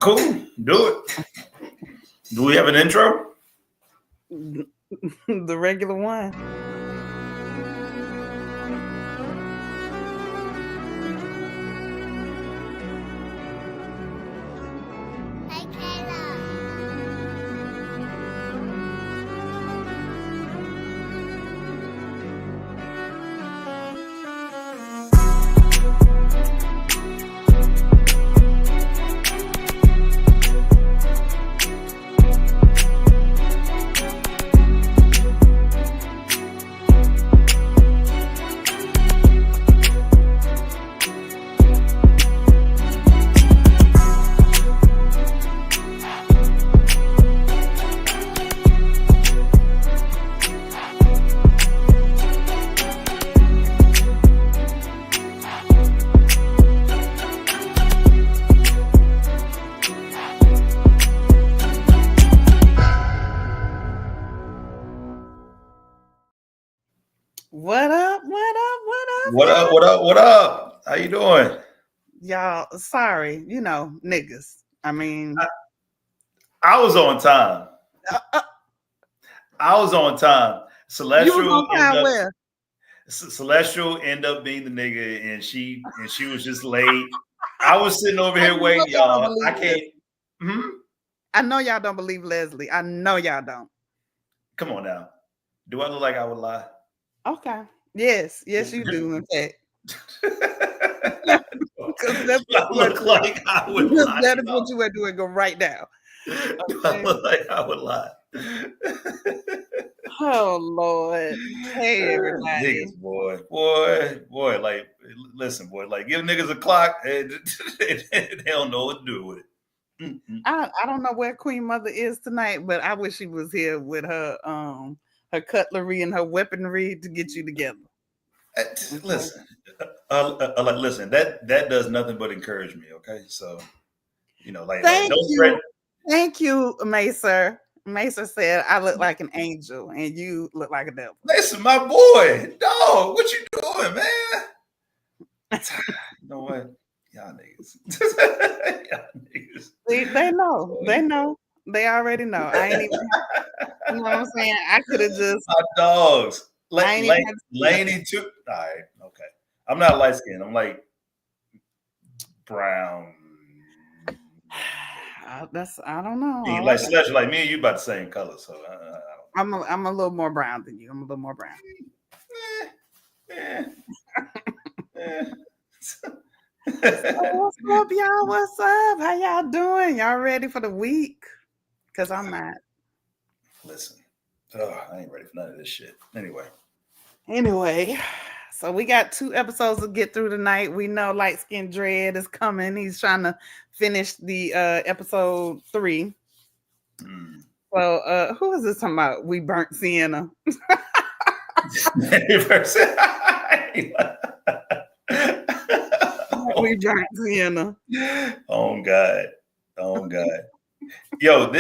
Cool. Do it. Do we have an intro? The regular one. Hey, Kayla. What up? What up? What up? What up? What up? What up? How you doing? Y'all, sorry, niggas. I mean, I was on time. uh, I was on time. you was on time where? Celestial ended up being the nigga, and she was just late. I was sitting over here waiting, y'all. I can't. I know y'all don't believe Leslie. I know y'all don't. Come on now. Do I look like I would lie? Okay. Yes, you do. In fact, because that's I look like I would lie. That is what you were doing. Go right now. Do I look like I would lie? Oh Lord. Hey everybody. Niggas, boy. Like, listen, boy. Like, give niggas a clock, and they don't know what to do with it. I don't know where Queen Mother is tonight, but I wish she was here with her cutlery and her weaponry to get you together. Listen, listen. That does nothing but encourage me. Okay, so Thank you, Macer. Macer said I look like an angel and you look like a devil. Listen, my boy, dog, what you doing, man? You know what? Y'all niggas. See, they know. They already know. I ain't even, you know what I'm saying? I could have just my dogs. Laney too. All right, okay. I'm not light skinned. I'm like brown. I don't know. Like Celestial, like me and you about the same color, so I'm a little more brown than you. I'm a little more brown. What's up, y'all? What's up? How y'all doing? Y'all ready for the week? Because I'm not. Listen, I ain't ready for none of this shit. Anyway, so we got 2 episodes to get through tonight. We know Light Skin Dread is coming. He's trying to finish the episode 3. So who is this talking about? We burnt Sienna. We burnt Sienna. Oh God. Yo,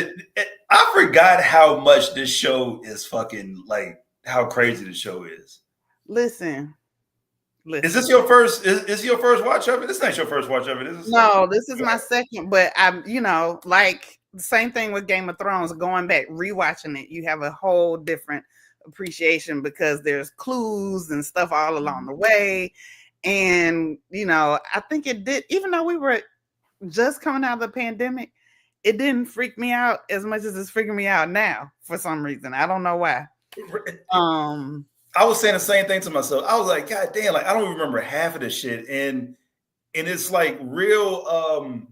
I forgot how much this show is fucking, like, how crazy the show is. Listen. Is this your first? Is your first watch of it? This ain't your first watch of it, is it? No, this is my second. But I'm, like the same thing with Game of Thrones. Going back, rewatching it, you have a whole different appreciation because there's clues and stuff all along the way. And I think it did. Even though we were just coming out of the pandemic, it didn't freak me out as much as it's freaking me out now for some reason. I don't know why. I was saying the same thing to myself. I was like, God damn, like I don't remember half of this shit. And it's like real,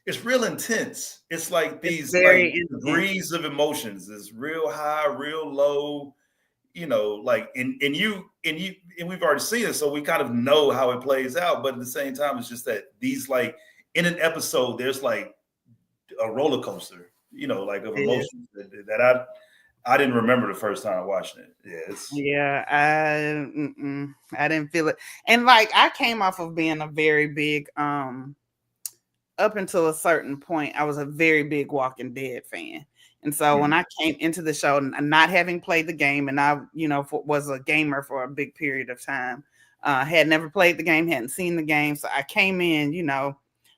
it's real intense. It's like these like degrees of emotions. It's real high, real low, like and we've already seen it, so we kind of know how it plays out. But at the same time, it's just that these, like, in an episode, there's like a roller coaster, like of emotions that I didn't remember the first time watching it. I didn't feel it. And like I came off of being a very big up until a certain point, I was a very big Walking Dead fan. And so when I came into the show, not having played the game, and I, was a gamer for a big period of time, had never played the game, hadn't seen the game. So I came in,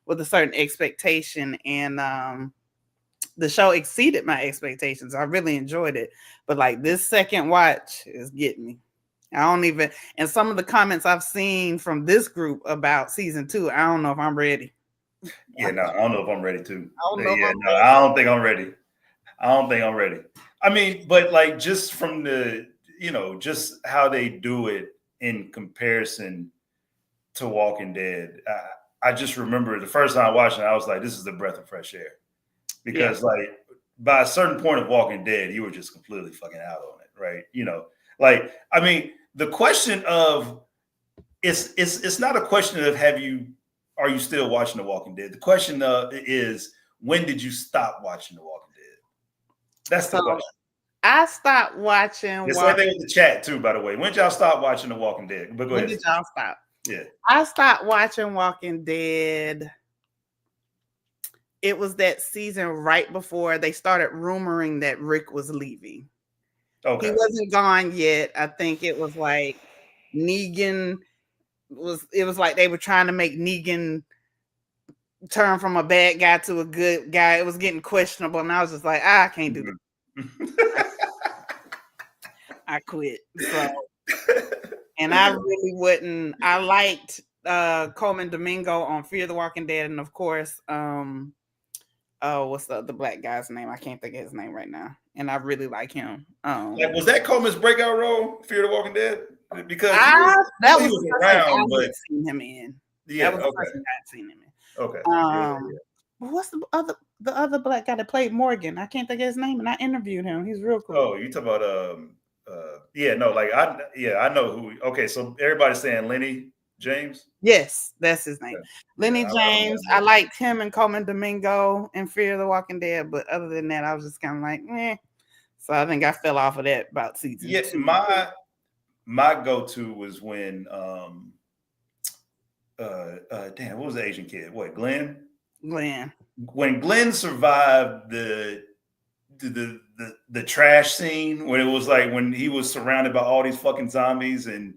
with a certain expectation, and the show exceeded my expectations. I really enjoyed it, but like this second watch is getting me. I don't even, and some of the comments I've seen from this group about season 2, I don't know if I'm ready. Yeah, no, I don't know if I'm ready to. I don't know if I'm No, I don't think I'm ready. I don't think I'm ready. I mean, but like just from the, just how they do it in comparison to Walking Dead, I just remember the first time I watched it, I was like, this is a breath of fresh air. Because like by a certain point of Walking Dead, you were just completely fucking out on it, right? Like, I mean, the question of it's not a question of are you still watching The Walking Dead? The question is, when did you stop watching The Walking Dead? That's the question. I stopped watching. The same thing with the chat too, by the way. When did y'all stop watching The Walking Dead? But go ahead. When did y'all stop? Yeah, I stopped watching Walking Dead. It was that season right before they started rumoring that Rick was leaving. Okay. He wasn't gone yet. I think it was like Negan it was like they were trying to make Negan turn from a bad guy to a good guy. It was getting questionable, and I was just like, I can't do that. I quit. So, and I really wouldn't. I liked Coleman Domingo on Fear the Walking Dead, and of course, what's the black guy's name? I can't think of his name right now, and I really like him. Was that Coleman's breakout role, Fear the Walking Dead? Because that was the around, but I'd seen him in. Yeah, that was the first thing I'd seen him in. Okay. What's the other black guy that played Morgan? I can't think of his name, and I interviewed him. He's real cool. Oh, you talk about I know who. Okay, so everybody's saying Lenny James. Yes, that's his name. Yeah. Lenny James. I liked him and Coleman Domingo in Fear the Walking Dead, but other than that, I was just kind of like, eh. So I think I fell off of that about season 2. My go-to was when what was the Asian kid? What, Glenn? Glenn. When Glenn survived the trash scene, when it was like when he was surrounded by all these fucking zombies and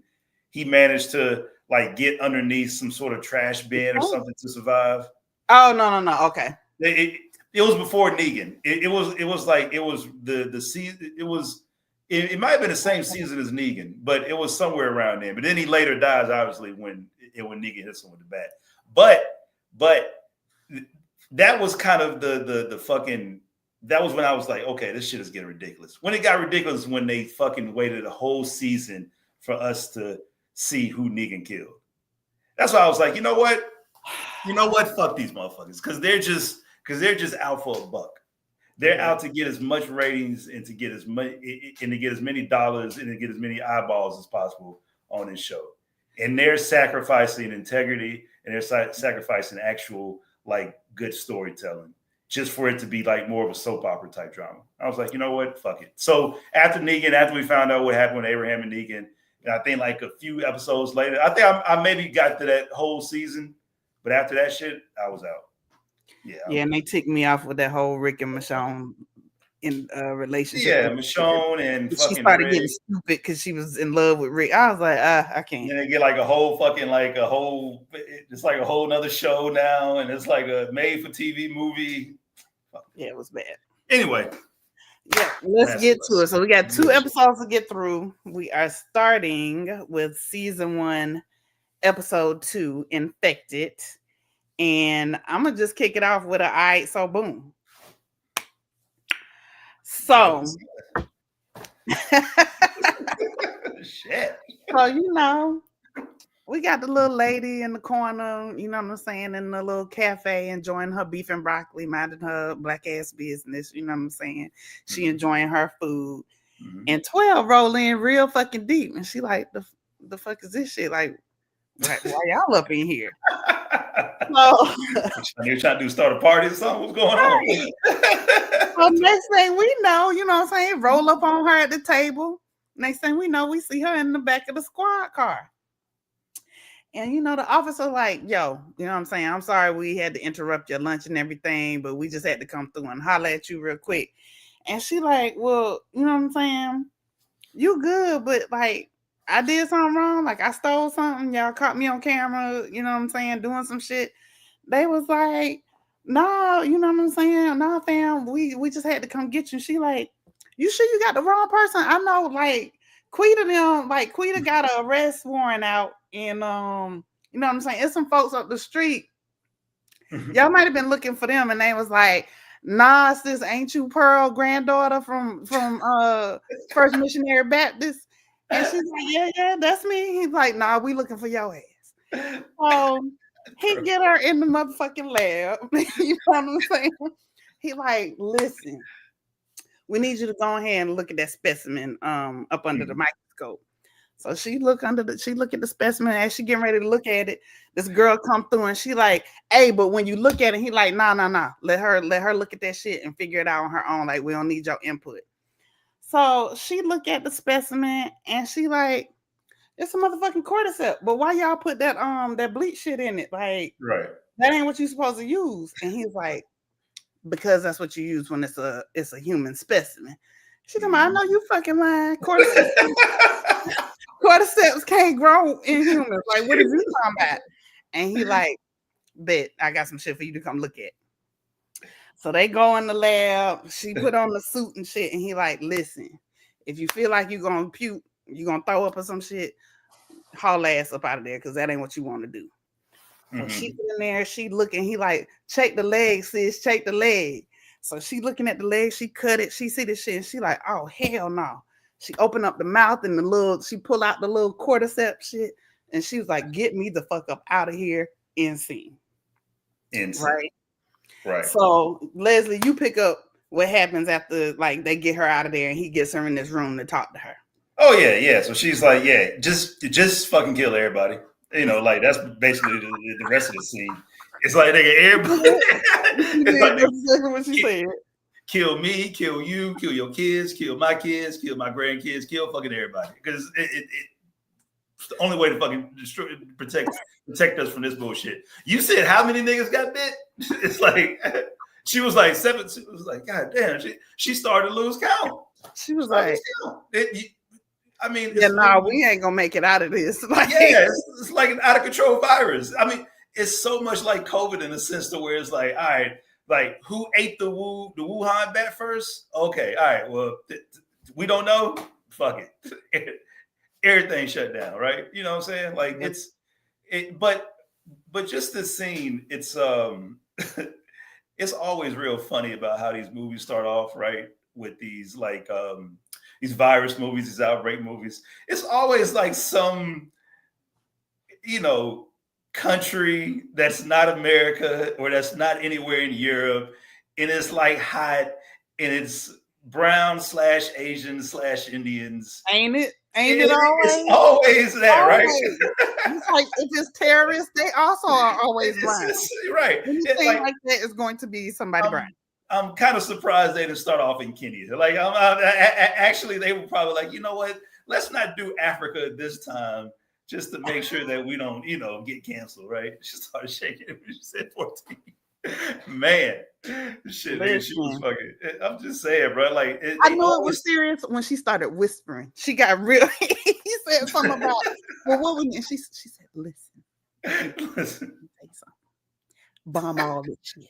he managed to like get underneath some sort of trash bin or something to survive. Oh no. Okay. It was before Negan. It was the season. It might have been the same season as Negan, but it was somewhere around there. But then he later dies, obviously, when Negan hits him with the bat. But that was kind of the fucking. That was when I was like, okay, this shit is getting ridiculous. When it got ridiculous, when they fucking waited a whole season for us to see who Negan killed. That's why I was like, you know what? Fuck these motherfuckers, because they're just out for a buck. They're out to get as much ratings and to get as many dollars and to get as many eyeballs as possible on this show. And they're sacrificing integrity and they're sacrificing actual like good storytelling just for it to be like more of a soap opera type drama. I was like, you know what? Fuck it. So after we found out what happened with Abraham and Negan, and I think like a few episodes later, I think I maybe got to that whole season, but after that shit, I was out. Yeah, and they ticked me off with that whole Rick and Michonne in relationship. Yeah, Michonne and she started getting stupid because she was in love with Rick. I was like, I can't. And they get like it's like a whole nother show now, and it's like a made for TV movie. Yeah, it was bad. Anyway. Yeah, let's get to it. So we got 2 episodes to get through. We are starting with season 1, episode 2, Infected. And I'm gonna just kick it off with an all right, so boom. So shit. So we got the little lady in the corner, you know what I'm saying, in the little cafe enjoying her beef and broccoli, minding her black ass business, you know what I'm saying. She enjoying her food. Mm-hmm. And 12 roll in real fucking deep. And she like, the fuck is this shit? Like, why y'all up in here? So you're trying to start a party or something? What's going on? So next thing we know, you know what I'm saying, roll up on her at the table. Next thing we know, we see her in the back of the squad car. And the officer like, yo, you know what I'm saying? I'm sorry we had to interrupt your lunch and everything, but we just had to come through and holler at you real quick. And she like, well, you know what I'm saying? You good, but like, I did something wrong. Like I stole something. Y'all caught me on camera, you know what I'm saying, doing some shit. They was like, no, you know what I'm saying? No, fam, we just had to come get you. She like, you sure you got the wrong person? I know, like Quita got an arrest warrant out, and you know what I'm saying? It's some folks up the street. Y'all might have been looking for them, and they was like, nah, sis, ain't you Pearl, granddaughter from First Missionary Baptist? And she's like, yeah, that's me. He's like, nah, we looking for your ass. He get her in the motherfucking lab. You know what I'm saying? He like, listen, we need you to go ahead and look at that specimen up under the microscope. So she look at the specimen as she getting ready to look at it. This girl come through and she like, hey, but when you look at it, he like, nah. Let her look at that shit and figure it out on her own. Like, we don't need your input. So she look at the specimen and she like, it's a motherfucking cordyceps. But why y'all put that bleach shit in it? Like, right. That ain't what you're supposed to use. And he's like, because that's what you use when it's a human specimen. She's like, I know you fucking lying. Cordyceps can't grow in humans. Like, what are you talking about? And he like, bet I got some shit for you to come look at. So they go in the lab. She put on the suit and shit. And he like, listen, if you feel like you're going to puke, you're going to throw up or some shit, haul ass up out of there because that ain't what you want to do. So she get in there, she looking, he like, check the leg, sis, check the leg. So she looking at the leg, she cut it, she see the shit, and she like, oh, hell no. She opened up the mouth and she pull out the little cordyceps shit, and she was like, get me the fuck up out of here, insane. Right. So Leslie, you pick up what happens after, like, they get her out of there and he gets her in this room to talk to her. Oh yeah. So she's like, yeah, just fucking kill everybody. You know, like that's basically the rest of the scene. It's like everybody. It's like exactly what she said. Kill me, kill you, kill your kids, kill my grandkids, kill fucking everybody. Because it's the only way to fucking protect us from this bullshit. You said how many niggas got bit? It's like she was like 7. She was like, God damn. She started to lose count. She was like, I mean, we ain't gonna make it out of this. Like, yeah, it's like an out of control virus. I mean, it's so much like COVID in a sense to where it's like, all right, like who ate the Wuhan bat first? Okay, all right, well, we don't know. Fuck it, everything shut down, right? You know what I'm saying? Like but just this scene, it's it's always real funny about how these movies start off, right? With these like these virus movies, these outbreak movies. It's always like some, you know, country that's not America or that's not anywhere in Europe. And it's like hot and it's brown/Asian/Indians. Ain't it? Ain't it always? It's always that, right? It's like if it's terrorists, they also are always brown. Right. Anything like that is going to be somebody brown. I'm kind of surprised they didn't start off in Kenya. Like, actually, they were probably like, you know what? Let's not do Africa this time, just to make sure that we don't, you know, get canceled, right? She started shaking it when she said 14. Man, shit, she was fucking. I'm just saying, bro. Like, I know it was serious when she started whispering. She got real. He said something about, well, what was it? She said, listen. Bomb all this shit.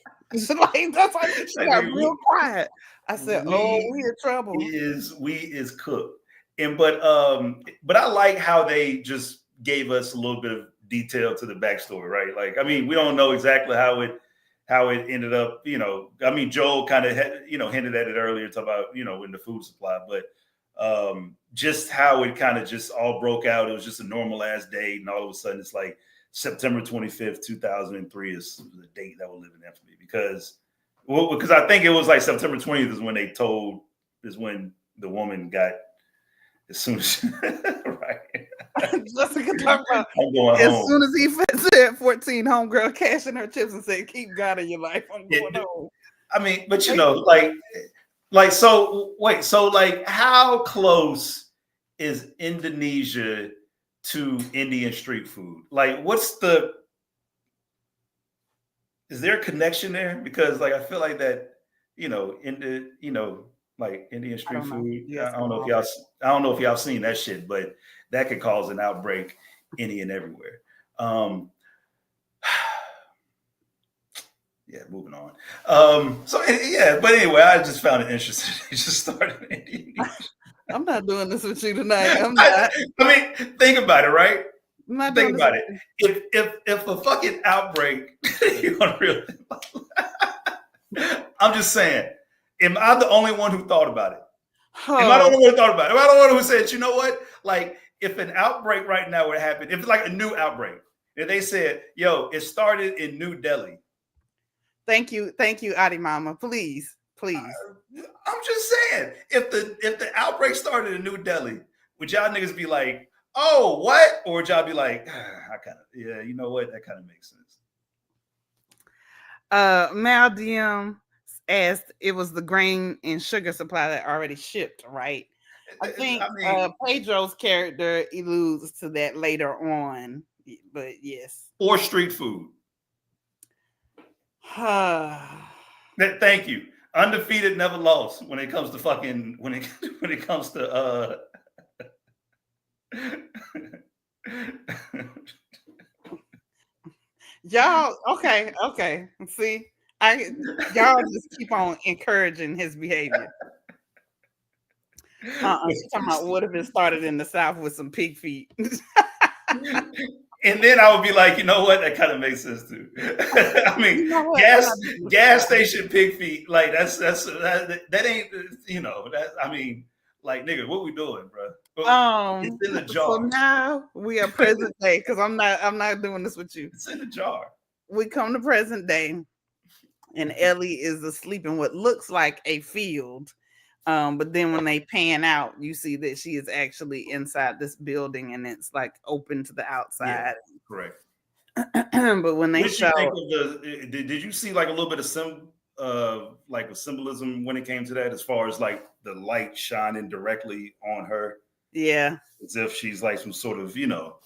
Like, that's like she got real quiet. I said, we in trouble. We is cooked. And but I like how they just gave us a little bit of detail to the backstory, right? Like, I mean, we don't know exactly how it ended up, you know. I mean, Joel kind of hinted at it earlier, talking about, you know, in the food supply, but just how it kind of just all broke out. It was just a normal ass day, and all of a sudden it's like September 25th, 2003 is the date that will live in infamy because I think it was like September 20th is when the woman got, as soon as right. Jessica talking about as soon as he said 14, homegirl cashing her chips and said, keep God in your life. I'm going home. I mean, but you know, like so wait, so like how close is Indonesia to Indian street food? Like, is there a connection there? Because like I feel like that, you know, like Indian street food. I don't know if y'all seen that shit, but that could cause an outbreak any and everywhere. Yeah, moving on. So yeah, but anyway, I just found it interesting. He just started Indian. I'm not doing this with you tonight. I'm not. I mean, think about it, right? I'm not Think doing about this. it. If a fucking outbreak, you unreal. I'm just saying, am I the only one who thought about it? Am I the only one who thought about it? Am I the one who said, you know what? Like, if an outbreak right now would happen, if it's like a new outbreak, if they said, yo, it started in New Delhi. Thank you, Adi Mama. Please. I'm just saying, if the outbreak started in New Delhi, would y'all niggas be like, oh, what? Or would y'all be like, yeah, you know what? That kind of makes sense. Mal DM asked, it was the grain and sugar supply that already shipped, right? I think Pedro's character alludes to that later on, but yes. Or street food. Thank you. Undefeated, never lost when it comes to fucking when it comes to y'all okay. See, y'all just keep on encouraging his behavior. She's talking about what if it started in the South with some pig feet. And then I would be like, you know what? That kind of makes sense too. I mean, you know gas station pig feet, like that ain't, you know, that, I mean, like, nigga, what we doing, bro? It's in the jar. So now we are present day, because I'm not doing this with you. It's in the jar. We come to present day, and Ellie is asleep in what looks like a field. But then when they pan out, you see that she is actually inside this building, and it's like open to the outside. Yeah, correct. But when they show, did you see like a little bit of like a symbolism when it came to that, as far as like the light shining directly on her? Yeah, as if she's like some sort of, you know,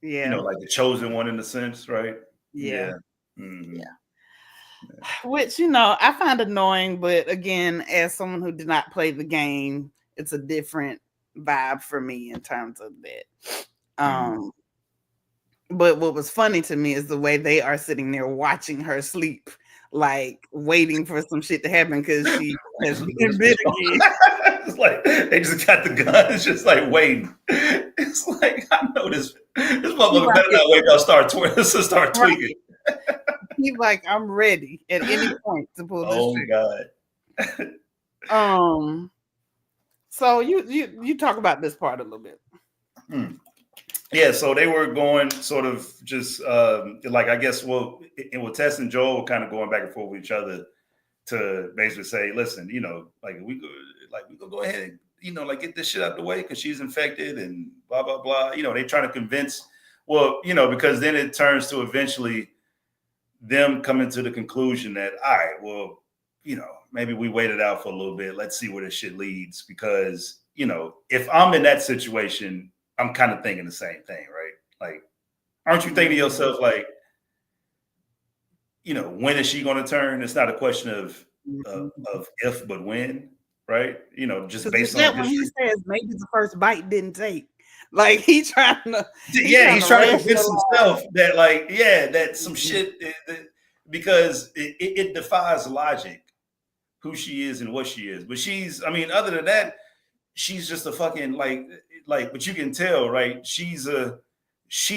yeah, like the chosen one in a sense, right? Yeah. Mm-hmm. Yeah. Which, you know, I find annoying, but again, as someone who did not play the game, it's a different vibe for me in terms of that. But what was funny to me is the way they are sitting there watching her sleep, like waiting for some shit to happen because she has been bit again. It's like they just got the gun. It's just like waiting. It's like, I know this motherfucker better not wake up, start tweaking. He's like, I'm ready at any point to pull this trigger. God. So you talk about this part a little bit. Yeah, so they were going sort of just like, I guess, well, with Tess and Joel were kind of going back and forth with each other to basically say, listen, you know, like we could go ahead and, you know, like get this shit out the way because she's infected and blah blah blah. You know, they trying to convince, well, you know, because then it turns to eventually them coming to the conclusion that, all right, well, you know, maybe we wait it out for a little bit. Let's see where this shit leads. Because, you know, if I'm in that situation, I'm kind of thinking the same thing, right? Like, aren't you thinking to yourself, like, you know, when is she going to turn? It's not a question of if, but when, right? You know, just based on when he says maybe the first bite didn't take. Like he's trying to convince himself that, like, that some shit, because it defies logic who she is and what she is. But she's, I mean, other than that, she's just a fucking like, but you can tell, right? She's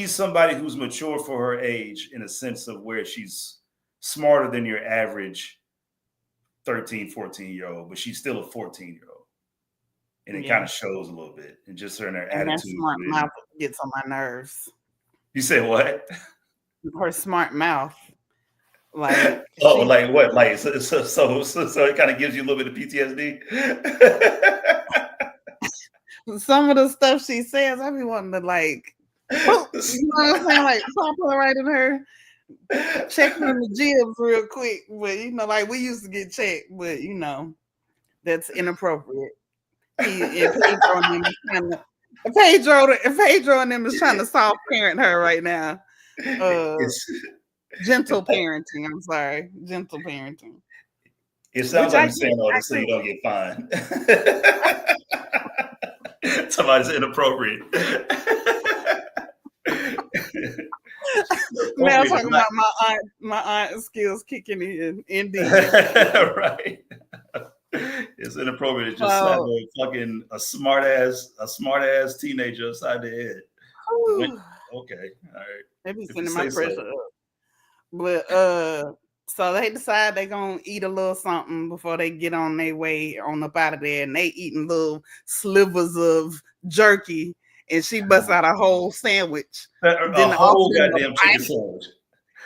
somebody who's mature for her age in a sense of where she's smarter than your average 13, 14-year-old, but she's still a 14-year-old. And it kind of shows a little bit, and just her and her attitude. That smart mouth gets on my nerves. You say what? Her smart mouth, like like what? Like so it kind of gives you a little bit of PTSD. Some of the stuff she says, I be wanting to like, you know what I'm saying? Like pop her right in her, checking in the gyms real quick. But you know, like we used to get checked, but you know, that's inappropriate. Pedro and them is trying to soft parent her right now. Gentle parenting. I'm sorry, gentle parenting. It sounds like you're saying all this so you don't get fined. Somebody's inappropriate. Now talking about my aunt skills kicking in. Indeed. Right. It's inappropriate to just slap a smart ass teenager upside the head. Okay, all right. They be sending my pressure up. But so they decide they're gonna eat a little something before they get on their way on up out of there, and they eating little slivers of jerky, and she busts out a whole sandwich. A whole goddamn chicken sandwich.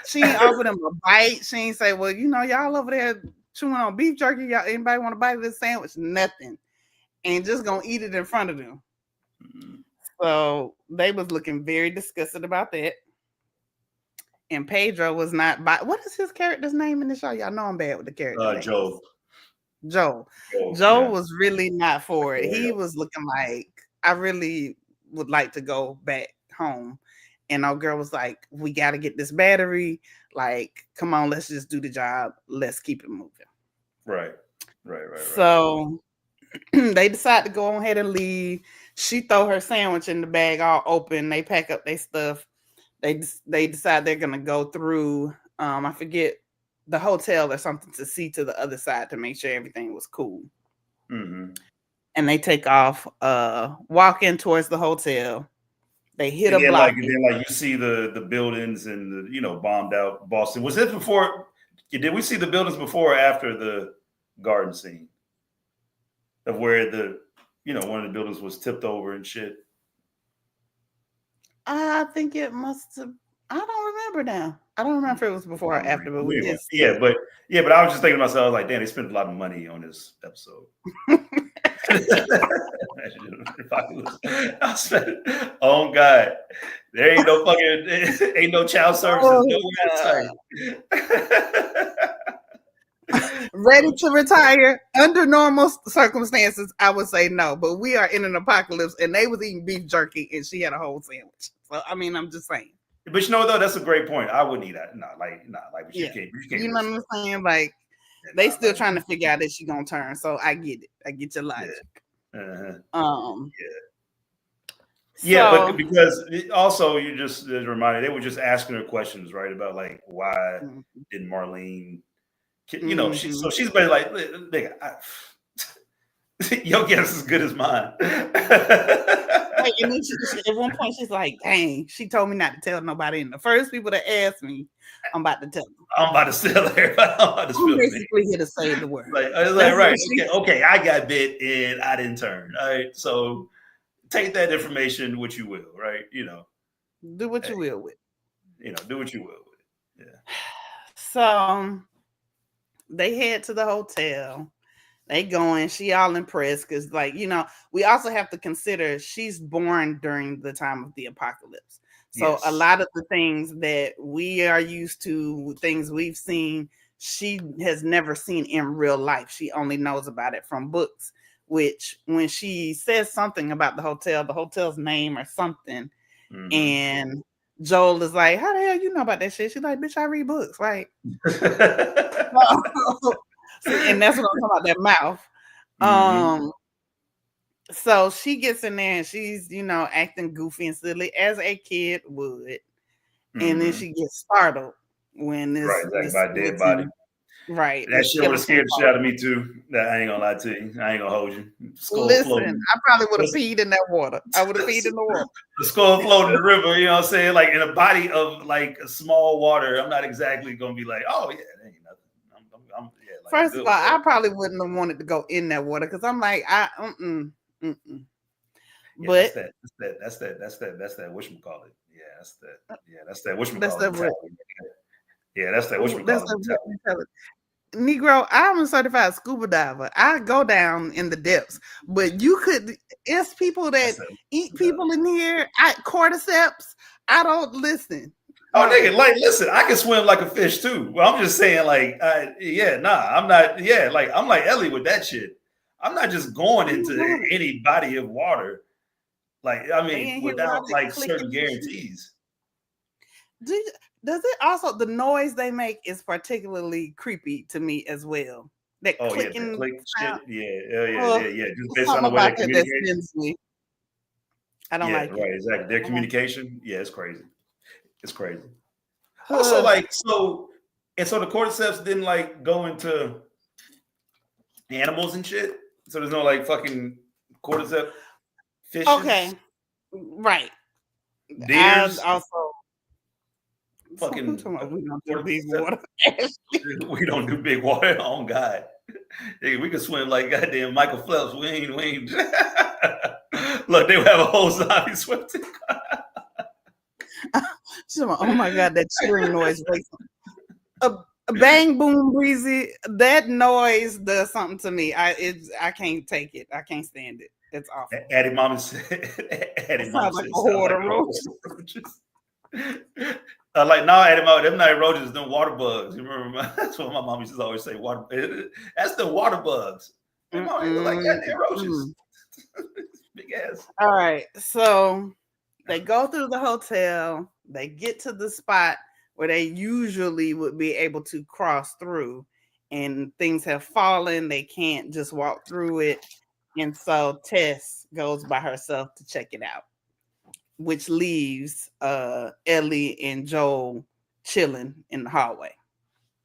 She ain't offer them a bite. She ain't say, well, y'all over there chewing on beef jerky. Y'all, anybody want to bite of this sandwich? Nothing. And just gonna eat it in front of them. Mm-hmm. So they was looking very disgusted about that. And Pedro was not by. What is his character's name in the show? Y'all know I'm bad with the character. Joe was really not for it. He was looking like, I really would like to go back home. And our girl was like, we got to get this battery. Like, come on, let's just do the job. Let's keep it moving. Right. So they decide to go ahead and leave. She throw her sandwich in the bag all open. They pack up their stuff. They decide they're going to go through, I forget, the hotel or something to see to the other side to make sure everything was cool. Mm-hmm. And they take off, walk in towards the hotel. They hit a block. And then you see the buildings and the bombed out Boston. Was it before? Did we see the buildings before or after the garden scene of where one of the buildings was tipped over and shit? I think it must have. I don't remember now. I don't remember if it was before or after, but we did. But I was just thinking to myself, I was like, damn, they spent a lot of money on this episode. Oh God, there ain't no fucking, ain't no child services. Ready to retire under normal circumstances, I would say no, but we are in an apocalypse, and they was eating beef jerky, and she had a whole sandwich. So I mean, I'm just saying. But you know what though, that's a great point. I wouldn't eat that. You can't. You know what I'm saying? Like they still trying to figure out that she gonna turn. So I get it. I get your logic. But because also you just reminded, they were just asking her questions, right? About like why didn't Marlene, she's been like, nigga, your guess is as good as mine. And then at one point she's like, dang, she told me not to tell nobody. And the first people that asked me, I'm about to tell them. I'm about to tell everybody. I'm basically here to save the world. Right. Okay, I got bit and I didn't turn. All right. So take that information what you will, right? Do what you will with. Do what you will with it. Yeah. So they head to the hotel. They going, she all impressed because, we also have to consider she's born during the time of the apocalypse. So a lot of the things that we are used to, things we've seen, she has never seen in real life. She only knows about it from books, which when she says something about the hotel's name or something, and Joel is like, how the hell you know about that shit? She's like, bitch, I read books, right? And that's what I'm talking about, that mouth. So she gets in there and she's, acting goofy and silly as a kid would. And then she gets startled when this by dead body. Right. That shit would have scared the shit out of me too. I ain't gonna lie to you. I ain't gonna hold you. Listen, I probably would have peed in that water. I would have peed in the water. The skull floating in the river, you know what I'm saying? Like in a body of like a small water. I'm not exactly gonna be like, oh yeah, that ain't nothing. First of all, I probably wouldn't have wanted to go in that water because I'm like, But that's that whatchamacallit. That's that whatchamacallit. That's that whatchamacallit. Negro, I'm a certified scuba diver. I go down in the depths, but it's people that eat people in here. Cordyceps. I don't listen. Oh, nigga, listen, I can swim like a fish too. Well, I'm just saying, I'm not, I'm like Ellie with that shit. I'm not just going into any body of water, without certain guarantees. Does it also, the noise they make is particularly creepy to me as well. That clicking the click shit. Yeah. Just based on the way they communicate. I don't like it. Right, exactly. Their communication, it's crazy. It's crazy. Also, like, so the cordyceps didn't like go into animals and shit. So there's no like fucking cordyceps fishes. Okay, right. Deers. Also, Fucking. we don't do big water. We don't do big water. Oh God, hey, we can swim like goddamn Michael Phelps. We ain't. Look, they would have a whole zombie swim team. Oh my God, that cheering noise! A bang boom breezy. That noise does something to me. I can't take it. I can't stand it. It's awful. Addie Mama said. Addie Mama like said. A horde of roaches. Like no, Addie Mama, them not roaches, them water bugs. You remember? That's what my mom used to always say. Water. That's the water bugs. Like goddamn roaches. Big ass. All right, so they go through the hotel. They get to the spot where they usually would be able to cross through, and things have fallen. They can't just walk through it. And so Tess goes by herself to check it out, which leaves Ellie and Joel chilling in the hallway.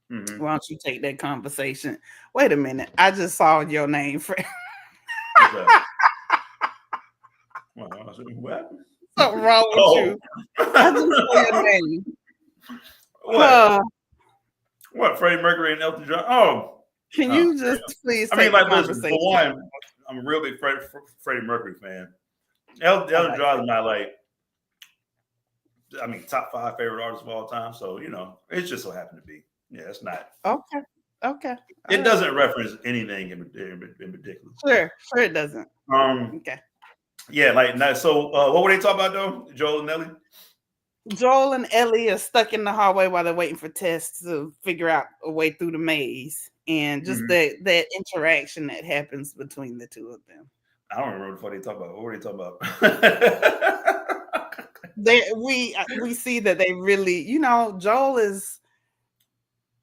Mm-hmm. Why don't you take that conversation? Wait a minute. I just saw your name, friend. What? Something wrong with you. I just saw your name. What? Freddie Mercury and Elton John? Oh. Can you just please take I mean, like, the listen, for one, I'm a real big Freddie Mercury fan. Elton John is my, like, I mean, top 5 favorite artists of all time. So, you know, it just so happened to be. Yeah, it's not. Okay. It doesn't reference anything in particular. Sure it doesn't. Okay. Yeah, like, so what were they talking about, though? Joel and Ellie? Joel and Ellie are stuck in the hallway while they're waiting for Tess to figure out a way through the maze. And just that interaction that happens between the two of them. I don't remember what they talk about. What were they talking about? We see that they really, you know, Joel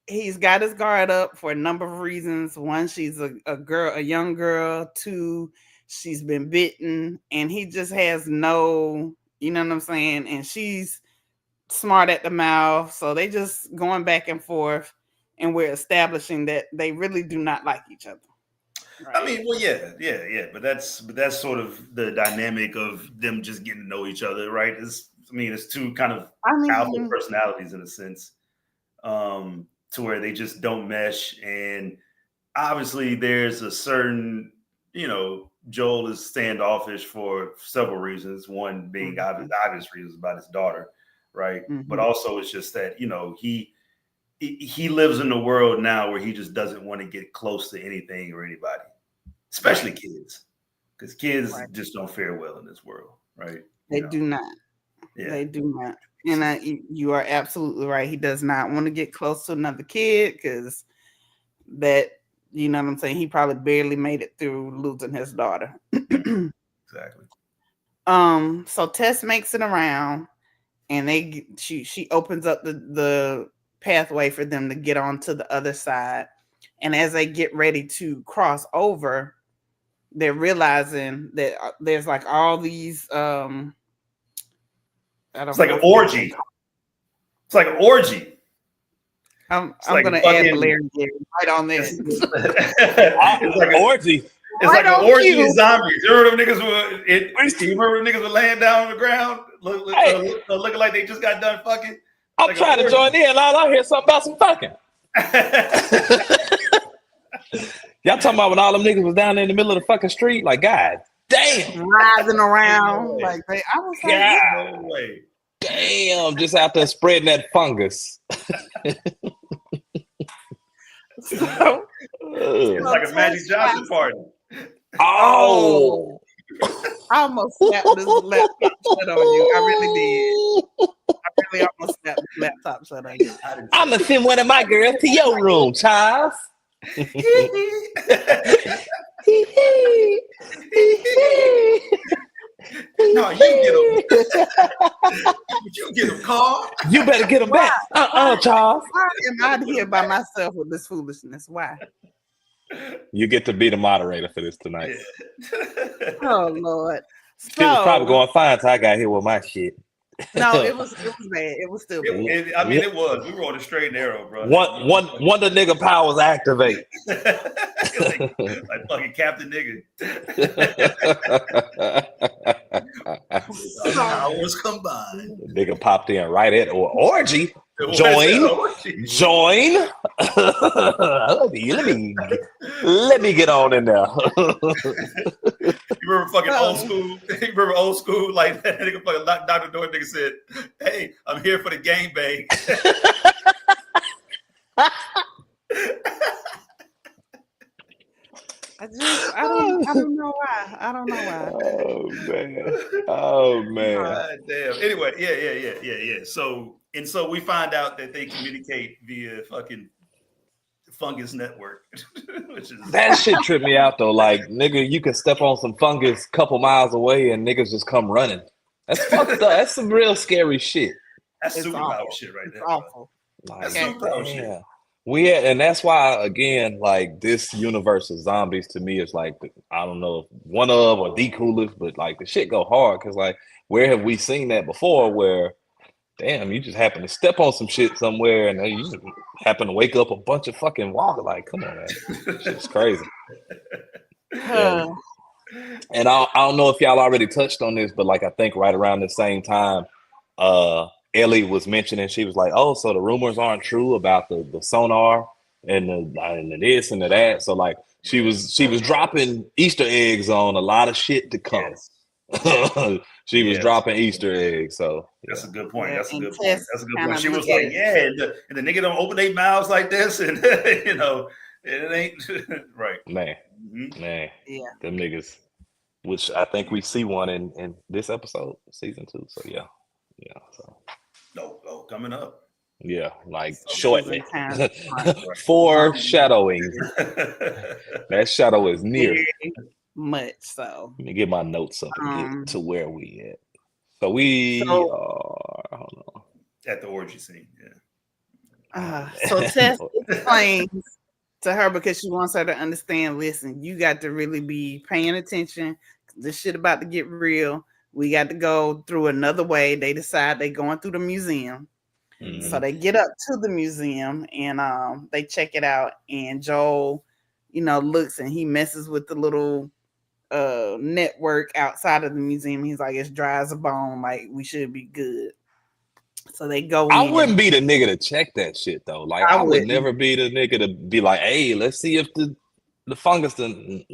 he's got his guard up for a number of reasons. One, she's a young girl. Two, she's been bitten, and he just has no, you know what I'm saying? And she's smart at the mouth. So they just going back and forth. And we're establishing that they really do not like each other. Right? I mean, well, yeah. But that's sort of the dynamic of them just getting to know each other, right? It's two kind of alpha personalities in a sense, to where they just don't mesh. And obviously, there's a certain, you know, Joel is standoffish for several reasons. One being obvious reasons about his daughter, right? Mm-hmm. But also, it's just that, you know, he lives in a world now where he just doesn't want to get close to anything or anybody, especially kids, because kids just don't fare well in this world, right? They do not. Yeah. They do not. And you are absolutely right. He does not want to get close to another kid because that, you know what I'm saying? He probably barely made it through losing his daughter. Exactly. So Tess makes it around, and she opens up the pathway for them to get onto the other side. And as they get ready to cross over, they're realizing that there's like all these it's like an orgy. It's like an orgy. I'm gonna add Blair right on this. It's like an orgy. It's like an orgy of zombies. You remember them niggas were laying down on the ground, looking like they just got done fucking. I'm trying to join in. All I hear something about some fucking. Y'all talking about when all them niggas was down there in the middle of the fucking street? Like, God damn. Rising around. I was like, no way. Damn, just out there spreading that fungus. It's like a Magic Johnson party. Oh. I almost slapped this laptop shut on you. I really did. I really almost slapped this laptop shut on you. I'm gonna send one of my girls to your room, Charles. No, you get him, Carl. You better get him back. Charles. Why am I here by myself with this foolishness? Why? You get to be the moderator for this tonight. Oh Lord. It was probably going fine until I got here with my shit. No, it was bad. It was still bad. It was. We were on a straight and narrow, bro. One the nigga powers activate. like fucking Captain Nigga. Powers combined. The nigga popped in right at orgy. Join. let me get on in there. You remember fucking old school? You remember old school? Like that nigga fucking knocked on the door. Nigga said, "Hey, I'm here for the gangbang." I don't know why. I don't know why. Oh man. God damn. Anyway, yeah. So we find out that they communicate via fucking fungus network, which is that shit tripped me out though. Like, nigga, you can step on some fungus a couple miles away and niggas just come running. That's fucked up. That's some real scary shit. That's superpower shit right there. Awful. Like, that's superpower shit. And that's why, again, like, this universe of zombies to me is like, I don't know, one of or the coolest, but like the shit go hard because, like, where have we seen that before? Where, damn, you just happen to step on some shit somewhere and then you just happen to wake up a bunch of fucking walkers. Like, come on, man, shit's crazy. Yeah. And I don't know if y'all already touched on this, but like, I think right around the same time, Ellie was mentioning, she was like, "Oh, so the rumors aren't true about the sonar and the this and the that." So like, she was dropping Easter eggs on a lot of shit to come. Yes. She was dropping Easter eggs. So that's a good point. That's a good point. She was like, "Yeah," and the nigga don't open their mouths like this, and you know, it ain't right, man. Yeah, them niggas. Which I think we see one in this episode, season 2. So yeah. So. No, coming up. Yeah, like shortly. Foreshadowing. That shadow is near. Much so. Let me get my notes up and get to where we at. So we are, hold on. At the orgy scene, yeah. So Tess explains to her because she wants her to understand, listen, you got to really be paying attention. This shit about to get real. We got to go through another way. They decide they're going through the museum. Mm-hmm. So they get up to the museum and they check it out. And Joel, looks and he messes with the little network outside of the museum. He's like, it's dry as a bone. Like, we should be good. So they go I wouldn't be the nigga to check that shit, though. Like, I would never be the nigga to be like, hey, let's see if the fungus done.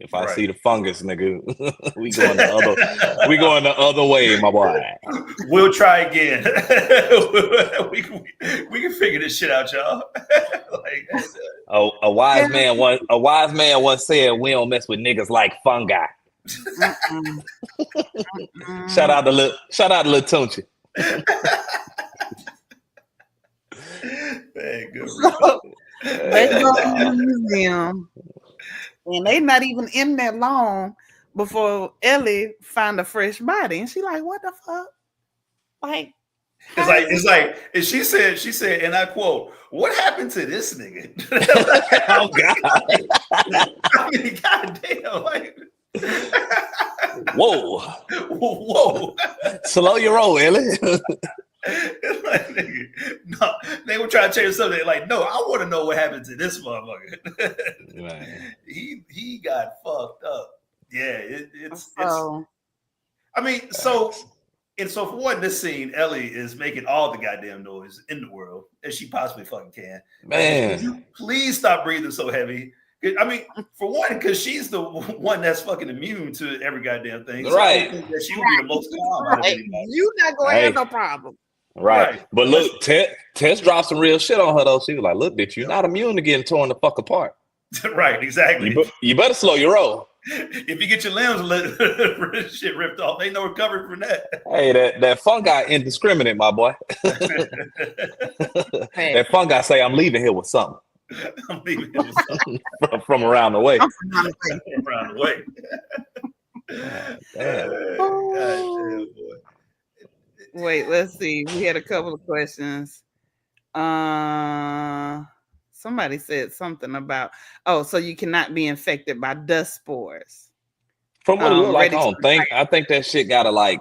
If I see the fungus, nigga, we going the other way, my boy. We'll try again. we can figure this shit out, y'all. A wise man once said, "We don't mess with niggas like fungi." Shout out to Lil Tunchi. Hey, good. They go to the museum. And they not even in there long before Ellie find a fresh body, and she like, "What the fuck?" Like, it's like, and she said, and I quote, "What happened to this nigga?" Oh God! I mean, goddamn, like, whoa, slow your roll, Ellie. It's like, nigga, no, they were trying to change something. Like, no, I want to know what happened to this motherfucker. Right. He got fucked up. Yeah, it's. I mean, so for one, this scene, Ellie is making all the goddamn noise in the world as she possibly fucking can. Man, please stop breathing so heavy. I mean, for one, because she's the one that's fucking immune to every goddamn thing. So right. I think that she would be the most calm out of anybody. You not gonna have no problem. Right. But look, Tess dropped some real shit on her though. She was like, "Look, bitch, you're not immune to getting torn the fuck apart." Right, exactly. You better slow your roll. If you get your limbs shit ripped off, ain't no recovery from that. Hey, that fungi indiscriminate, my boy. That fungi say, "I'm leaving here with something." I'm leaving here with something. from around the way. From around the way. Damn. God damn, boy. Wait, let's see. We had a couple of questions. Somebody said something about, so you cannot be infected by dust spores. From what it looked like, I think that shit gotta like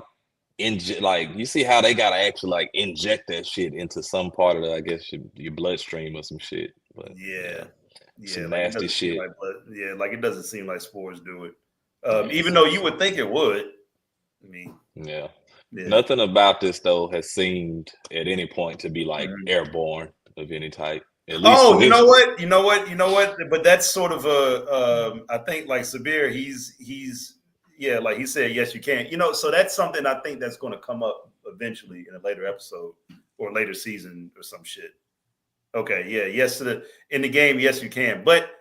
like you see how they gotta actually like inject that shit into some part of I guess your bloodstream or some shit. But some like nasty shit. Like it doesn't seem like spores do it. Even though you would think it would. I mean, yeah. Nothing about this though has seemed at any point to be like airborne of any type. At least you know what? But that's sort of I think like Sabir, he's like he said, yes, you can. So that's something I think that's going to come up eventually in a later episode or later season or some shit. Okay, yes in the game, yes, you can. But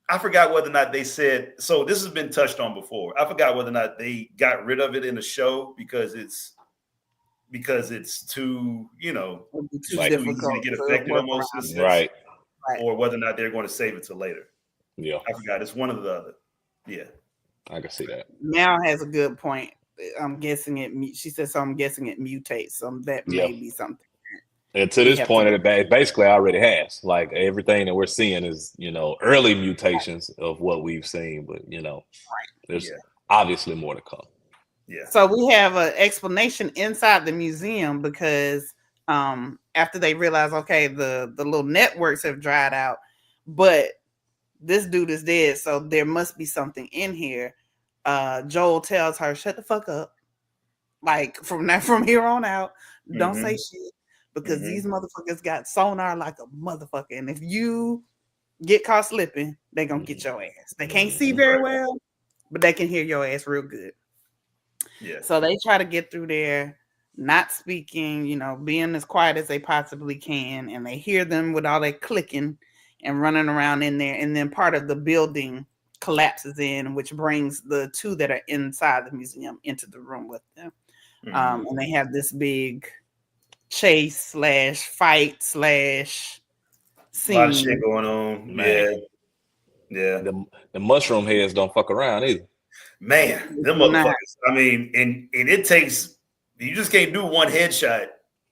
I forgot whether or not they said, so this has been touched on before. I forgot whether or not they got rid of it in the show because it's too, too like easy to get affected almost. Right. Or whether or not they're going to save it till later. Yeah. I forgot. It's one or the other. Yeah. I can see that. Mal has a good point. I'm guessing she said, so I'm guessing it mutates. So that may be something. And to this point, it basically already has. Like everything that we're seeing is, early mutations of what we've seen, but there's obviously more to come. Yeah. So we have an explanation inside the museum because after they realize, okay, the little networks have dried out, but this dude is dead, so there must be something in here. Joel tells her, "Shut the fuck up." Like from here on out, don't say shit. Because these motherfuckers got sonar like a motherfucker. And if you get caught slipping, they're going to get your ass. They can't see very well, but they can hear your ass real good. Yeah. So they try to get through there, not speaking, being as quiet as they possibly can. And they hear them with all that clicking and running around in there. And then part of the building collapses in, which brings the two that are inside the museum into the room with them. And they have this big chase / fight / scene. A lot of shit going on. Man. Yeah. The mushroom heads don't fuck around either. Man, them motherfuckers. I mean, and it takes, you just can't do one headshot.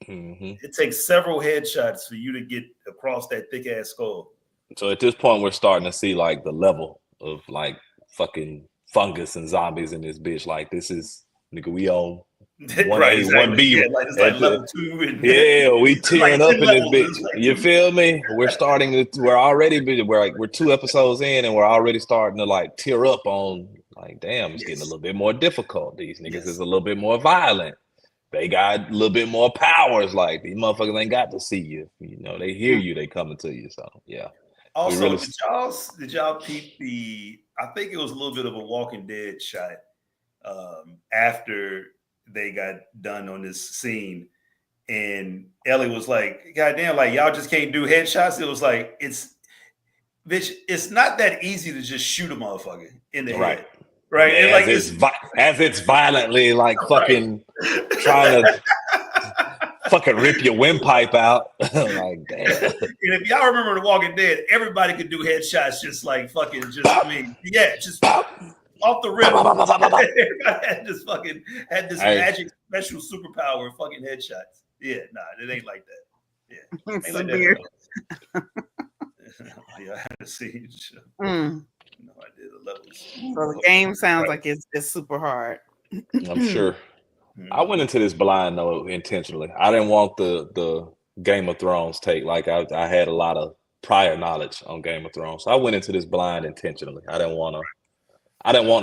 It takes several headshots for you to get across that thick ass skull. So at this point, we're starting to see like the level of like fucking fungus and zombies in this bitch. Like this is nigga, we on 1A, 1B. Yeah, like it's like level 2. And we tearing up in this bitch. You feel me? We're starting to. We're 2 episodes in, and we're already starting to like tear up on. Like, damn, it's getting a little bit more difficult. These niggas is a little bit more violent. They got a little bit more powers. Like these motherfuckers ain't got to see you. They hear you. They coming to you. So yeah. Also, did y'all peep the? I think it was a little bit of a Walking Dead shot after they got done on this scene, and Ellie was like, "Goddamn, like y'all just can't do headshots." It was like it's not that easy to just shoot a motherfucker in the head, right? Yeah, and like as it's violently like fucking trying to fucking rip your windpipe out. Like damn. And if y'all remember The Walking Dead, everybody could do headshots just like fucking just off the rip. Everybody had this magic special superpower of fucking headshots. Yeah, nah, it ain't like that. Yeah. It's so weird. I had to see. No idea the levels. So the game sounds like it's super hard. I'm sure. I went into this blind though intentionally. I didn't want the Game of Thrones take. Like I had a lot of prior knowledge on Game of Thrones. So I went into this blind intentionally. I didn't want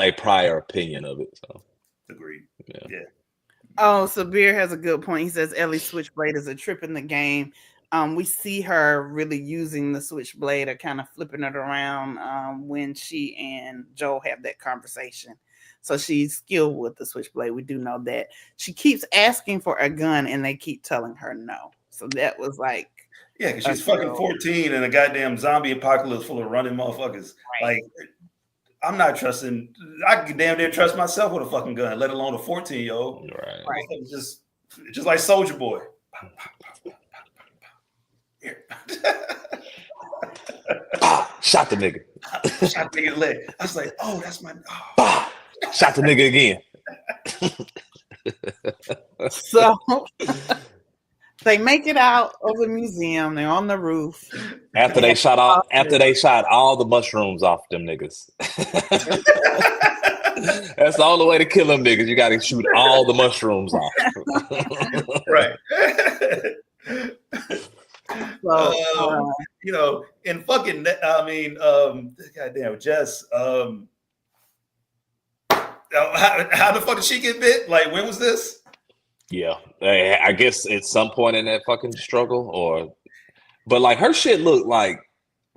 a prior opinion of it. So agreed. Yeah. Oh, Sabir has a good point. He says Ellie's switchblade is a trip in the game. We see her really using the switchblade or kind of flipping it around when she and Joel have that conversation. So she's skilled with the switchblade. We do know that. She keeps asking for a gun and they keep telling her no. So that was like, yeah, because she's fucking 14 and a goddamn zombie apocalypse full of running motherfuckers. Right. Like, I'm not trusting. I can damn near trust myself with a fucking gun, let alone a 14-year-old. Right. Just like Soldier Boy. Here. Shot the nigga. Shot the nigga in the leg. I was like, oh, that's my. Oh. Shot the nigga again. So they make it out of the museum. They're on the roof. After they shot all the mushrooms off them niggas. That's the only way to kill them niggas. You got to shoot all the mushrooms off. Right. So, you know, and fucking, I mean, goddamn, Jess, how the fuck did she get bit? Like, when was this? Yeah, I guess at some point in that fucking struggle, but like her shit looked like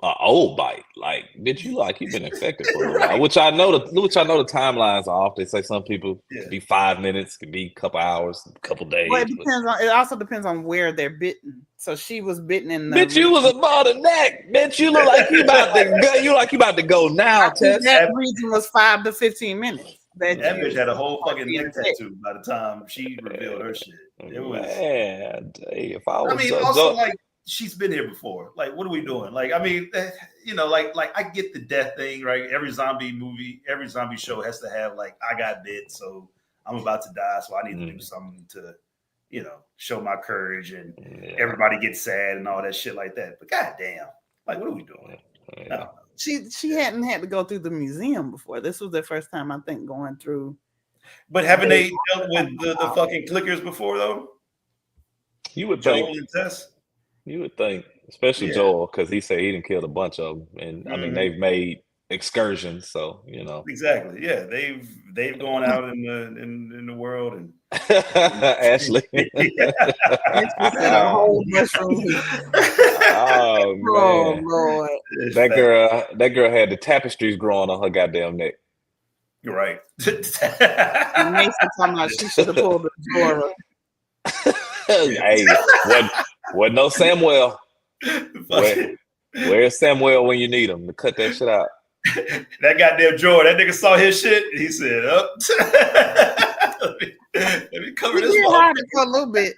an old bite. Like, bitch, you like you've been infected for a little while. Which I know the timelines are off. They say some people can be 5 minutes, can be a couple hours, a couple days. Well, it also depends on where they're bitten. So she was bitten in the. Bitch, you was about the neck. Bitch, you look like you about to go. You like you about to go now, Tess. That region was 5 to 15 minutes. That bitch had a whole fucking neck tattoo by the time she revealed her shit. It was. Man, if I was. I mean, also like she's been here before. Like, what are we doing? Like, I mean, you know, like I get the death thing, right? Every zombie movie, every zombie show has to have like, I got bit, so I'm about to die, so I need to do something to, you know, show my courage, and everybody gets sad and all that shit like that. But goddamn, like, what are we doing? Yeah. She hadn't had to go through the museum before. This was their first time, I think, going through. But haven't they dealt with the fucking clickers before though? You would Joel think. and Tess. You would think, especially Joel, because he said he didn't kill a bunch of them, and I mean they've made excursions, so you know. Exactly. Yeah, they've gone out in the world and Ashley. Oh man. Oh Lord. That girl had the tapestries growing on her goddamn neck. You're right. And Mason talking about she should have pulled the drawer. Hey, wasn't no Samuel. Where's Samuel when you need him to cut that shit out? That goddamn drawer. That nigga saw his shit. He said, "Up, let me cover this." For a little bit.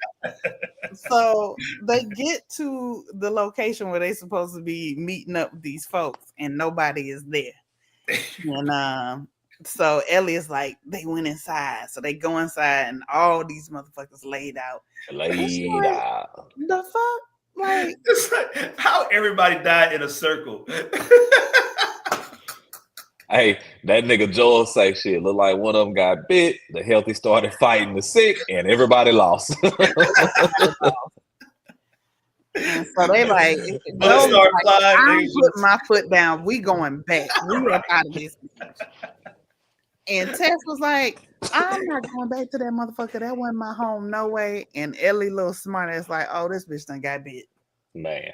So they get to the location where they're supposed to be meeting up with these folks, and nobody is there. And so Ellie is like, they went inside. So they go inside, and all these motherfuckers laid out. The fuck? Like, it's like how everybody died in a circle. Hey, that nigga Joel say shit. Look like one of them got bit. The healthy started fighting the sick, and everybody lost. And so they like, I'm putting my foot down. We going back. We up out of this. And Tess was like, I'm not going back to that motherfucker. That wasn't my home, no way. And Ellie, little smart ass, like, oh, this bitch done got bit. Man.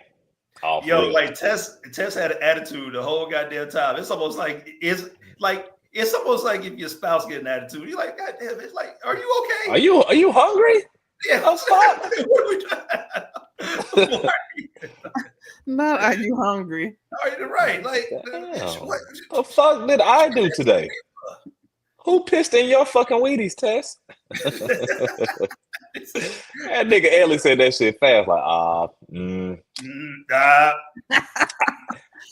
Yo, like Tess had an attitude the whole goddamn time. It's almost like if your spouse get an attitude, you're like, God damn, it's like, are you okay? Are you hungry? Yeah, I'm stop. Not are you hungry? Are you right? Like, what the fuck did I do today? Who pissed in your fucking Wheaties, Tess? That nigga Ellie said that shit fast, like,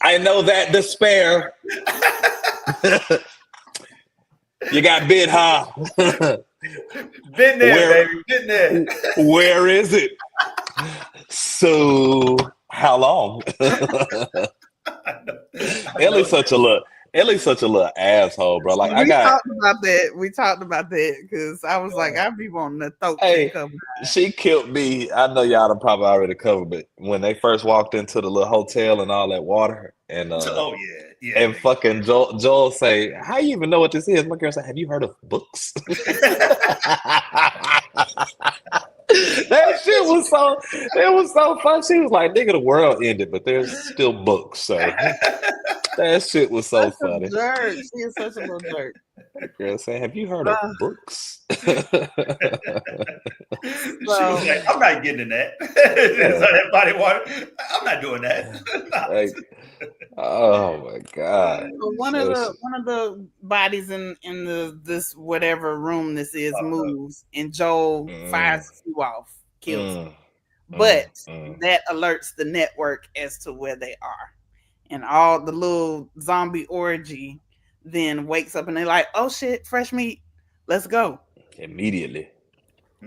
I know that despair. You got bit, huh? Been there, baby. Been there. Where is it? So, how long? Ellie's such a little asshole, bro. Like we talked about that because I was like, I be wanting to throat cover. She killed me. I know y'all done probably already covered, but when they first walked into the little hotel and all that water, and and fucking Joel say, "How you even know what this is?" My girl said, "Have you heard of books?" That shit was so fun. She was like, "Nigga, the world ended, but there's still books." So that shit was so funny. Jerk. She is such a little jerk. Girl saying, "Have you heard of books?" She was like, "I'm not getting in that." That body water. I'm not doing that. Like, oh my god! One of the bodies in this whatever room this is moves, and Joel fires a few off, kills him. But that alerts the network as to where they are, and all the little zombie orgy then wakes up, and they're like, "Oh shit, fresh meat, let's go!" Immediately.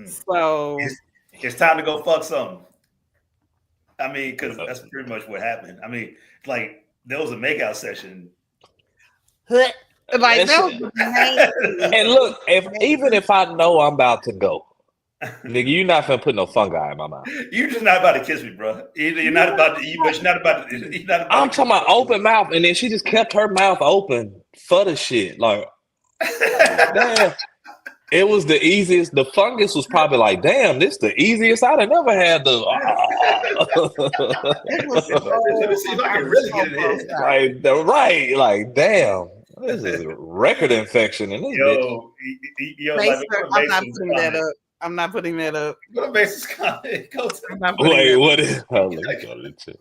So it's time to go fuck something. I mean, because that's pretty much what happened. I mean, like there was a makeout session. Like that was nasty. And look, even if I know I'm about to go, nigga, you're not finna put no fungi in my mouth. You're just not about to kiss me, bro. You're not about to eat, but you're not about to. You're not about I'm talking about open mouth, and then she just kept her mouth open for the shit. Like, damn. It was the easiest. The fungus was probably like, damn, this the easiest I'd have never had. It was Let me see if I can really get it in. Like, damn, this is a record infection in this bitch. I'm not putting that up. I'm not putting that up. What a basis comment. Go to Wait, what is? Oh, let me go to it.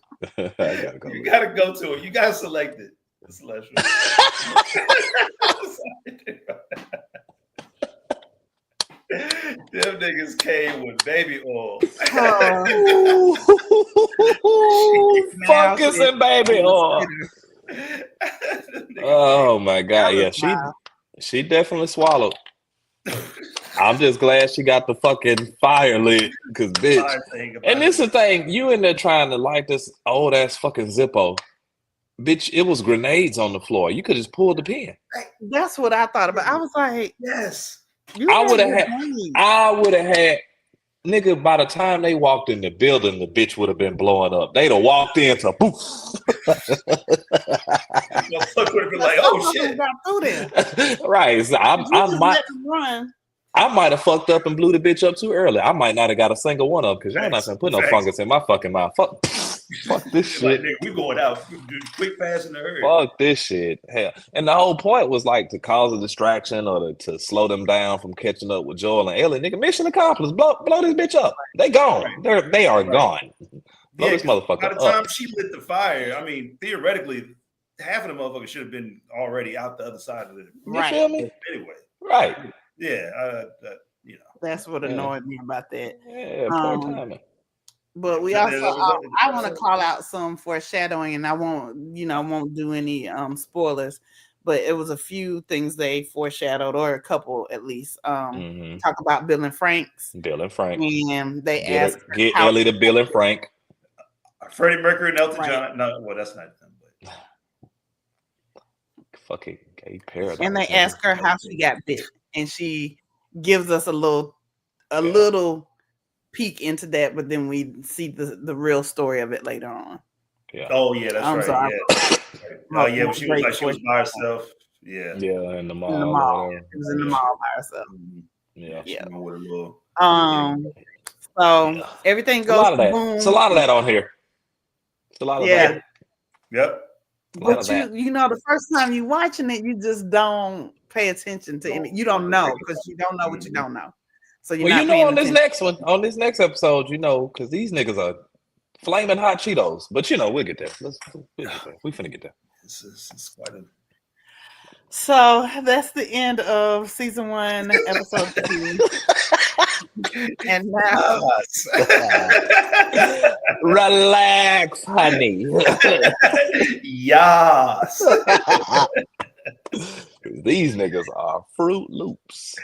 I gotta go. You gotta go to it. You gotta select it. The celestial. Them niggas came with baby oil. Fungus and baby oil. Oh my god, yeah, she definitely swallowed. I'm just glad she got the fucking fire lit, cause bitch. And this is the thing, you in there trying to light this old ass fucking Zippo. Bitch, it was grenades on the floor. You could just pull the pin. That's what I thought about. I was like, yes. I would have had, nigga, by the time they walked in the building, the bitch would have been blowing up. They'd have walked into poof. Motherfucker would have been like, oh shit. Got through there. Right. So I might have fucked up and blew the bitch up too early. I might not have got a single one of them because y'all not gonna put no fungus in my fucking mouth. Fuck this shit. Like, nigga, we going out quick, fast, in the hurry. Fuck this shit. Hell. And the whole point was like to cause a distraction or to slow them down from catching up with Joel and Ellie. Nigga, mission accomplished. Blow this bitch up. They gone. They are gone. Blow this motherfucker by the time she lit the fire, I mean, theoretically, half of the motherfuckers should have been already out the other side of it. Right. You feel me? Anyway. Right. Yeah. You know. That's what annoyed me about that. Yeah, poor timing. But we also, I want to call out some foreshadowing, and I won't do any spoilers. But it was a few things they foreshadowed, or a couple at least. Talk about Bill and Frank's. Bill and Frank. And they asked get Ellie to Bill and Frank. Freddie Mercury and Elton John. No, well, that's not them. But fucking gay paradise. And they ask her how she got bit, and she gives us a little peek into that, but then we see the real story of it later on. Yeah. Oh yeah, that's right. Sorry. Yeah. Oh yeah, when she was by herself. Yeah. Yeah, in the mall. It was in the mall by herself. Yeah. Yeah. With a little, so everything goes. Boom. It's a lot of that on here. It's a lot of that. Yep. But you know, the first time you watching it, you just don't pay attention to it. You don't know because you don't know what you don't know. So you're not on this next one, on this next episode, because these niggas are flaming hot Cheetos. But we'll get there. We finna get there. It's quite a... So that's the end of season 1, episode 2. And now, relax, honey. Yes. These niggas are Fruit Loops.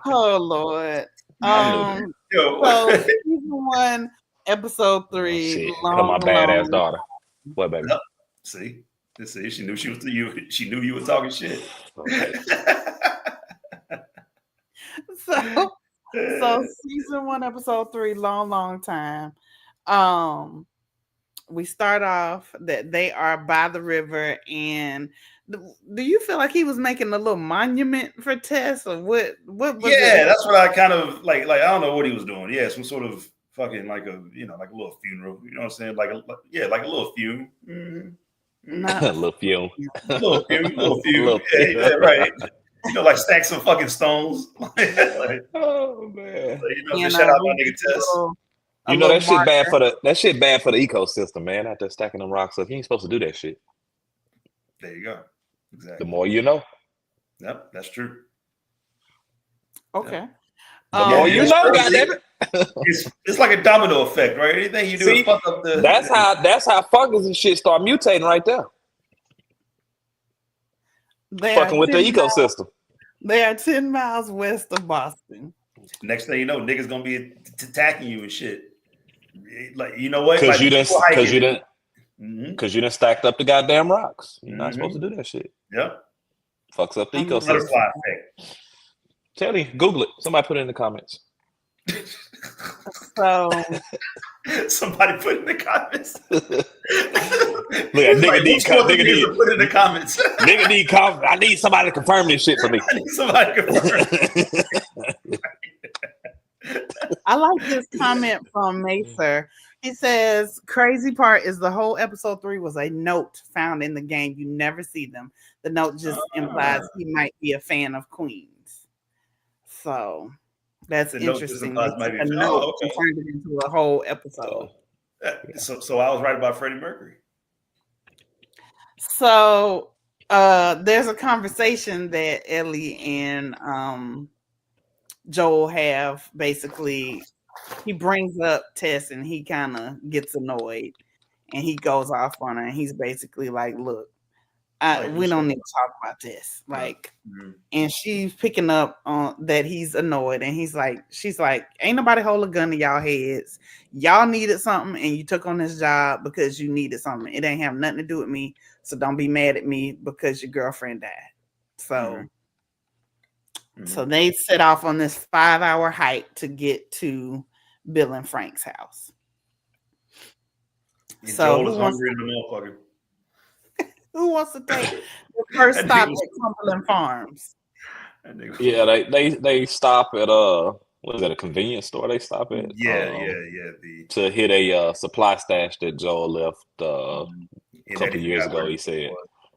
Oh Lord. So season 1, episode 3. Come my badass daughter. What, baby? See, she knew she was to you. She knew you were talking shit. Okay. So season 1, episode 3, long time. We start off that they are by the river, and do you feel like he was making a little monument for Tess, or what was it? That's what I kind of like. I don't know what he was doing. Yeah, some sort of fucking like a like a little funeral. You know what I'm saying? Like a little fume. Mm-hmm. A little fume. A little fume. Yeah, right. Like stack some fucking stones. Oh man. Shout out my nigga Tess. That shit bad for the ecosystem, man. Out there stacking them rocks up. You ain't supposed to do that shit. There you go. Exactly. The more you know. Yep, that's true. Okay. The more you know, goddammit. It's like a domino effect, right? Anything you do to fuck up the that's how fungus and shit start mutating right there. Fucking with the ecosystem. They are 10 miles west of Boston. Next thing you know, niggas gonna be attacking you and shit. Like, you know what? Because you didn't Because you done stacked up the goddamn rocks. You're not supposed to do that shit. Yep. Fucks up the ecosystem. Butterfly effect. Tell me, Google it. Somebody put it in the comments. So somebody put in the comments. Look, nigga need put in the comments. Nigga need comments. I need somebody to confirm this shit for me. I need somebody to confirm. I like this comment from Macer. He says, crazy part is the whole episode 3 was a note found in the game. You never see them. The note just implies he might be a fan of Queens. So that's interesting. A note turned it into a whole episode. So I was right about Freddie Mercury. So there's a conversation that Ellie and Joel have. Basically, he brings up Tess and he kind of gets annoyed and he goes off on her and he's basically like, look, we don't need to talk about this. Like, and she's picking up on that he's annoyed and she's like, ain't nobody hold a gun to y'all heads. Y'all needed something and you took on this job because you needed something. It ain't have nothing to do with me. So don't be mad at me because your girlfriend died. So so they set off on this 5-hour hike to get to Bill and Frank's house. And so Joel is hungry in the motherfucker. Who wants to take the first stop at Cumberland Farms? Yeah, they stop at what is that, a convenience store they stop at? To hit a supply stash that Joel left a couple of years ago, he said.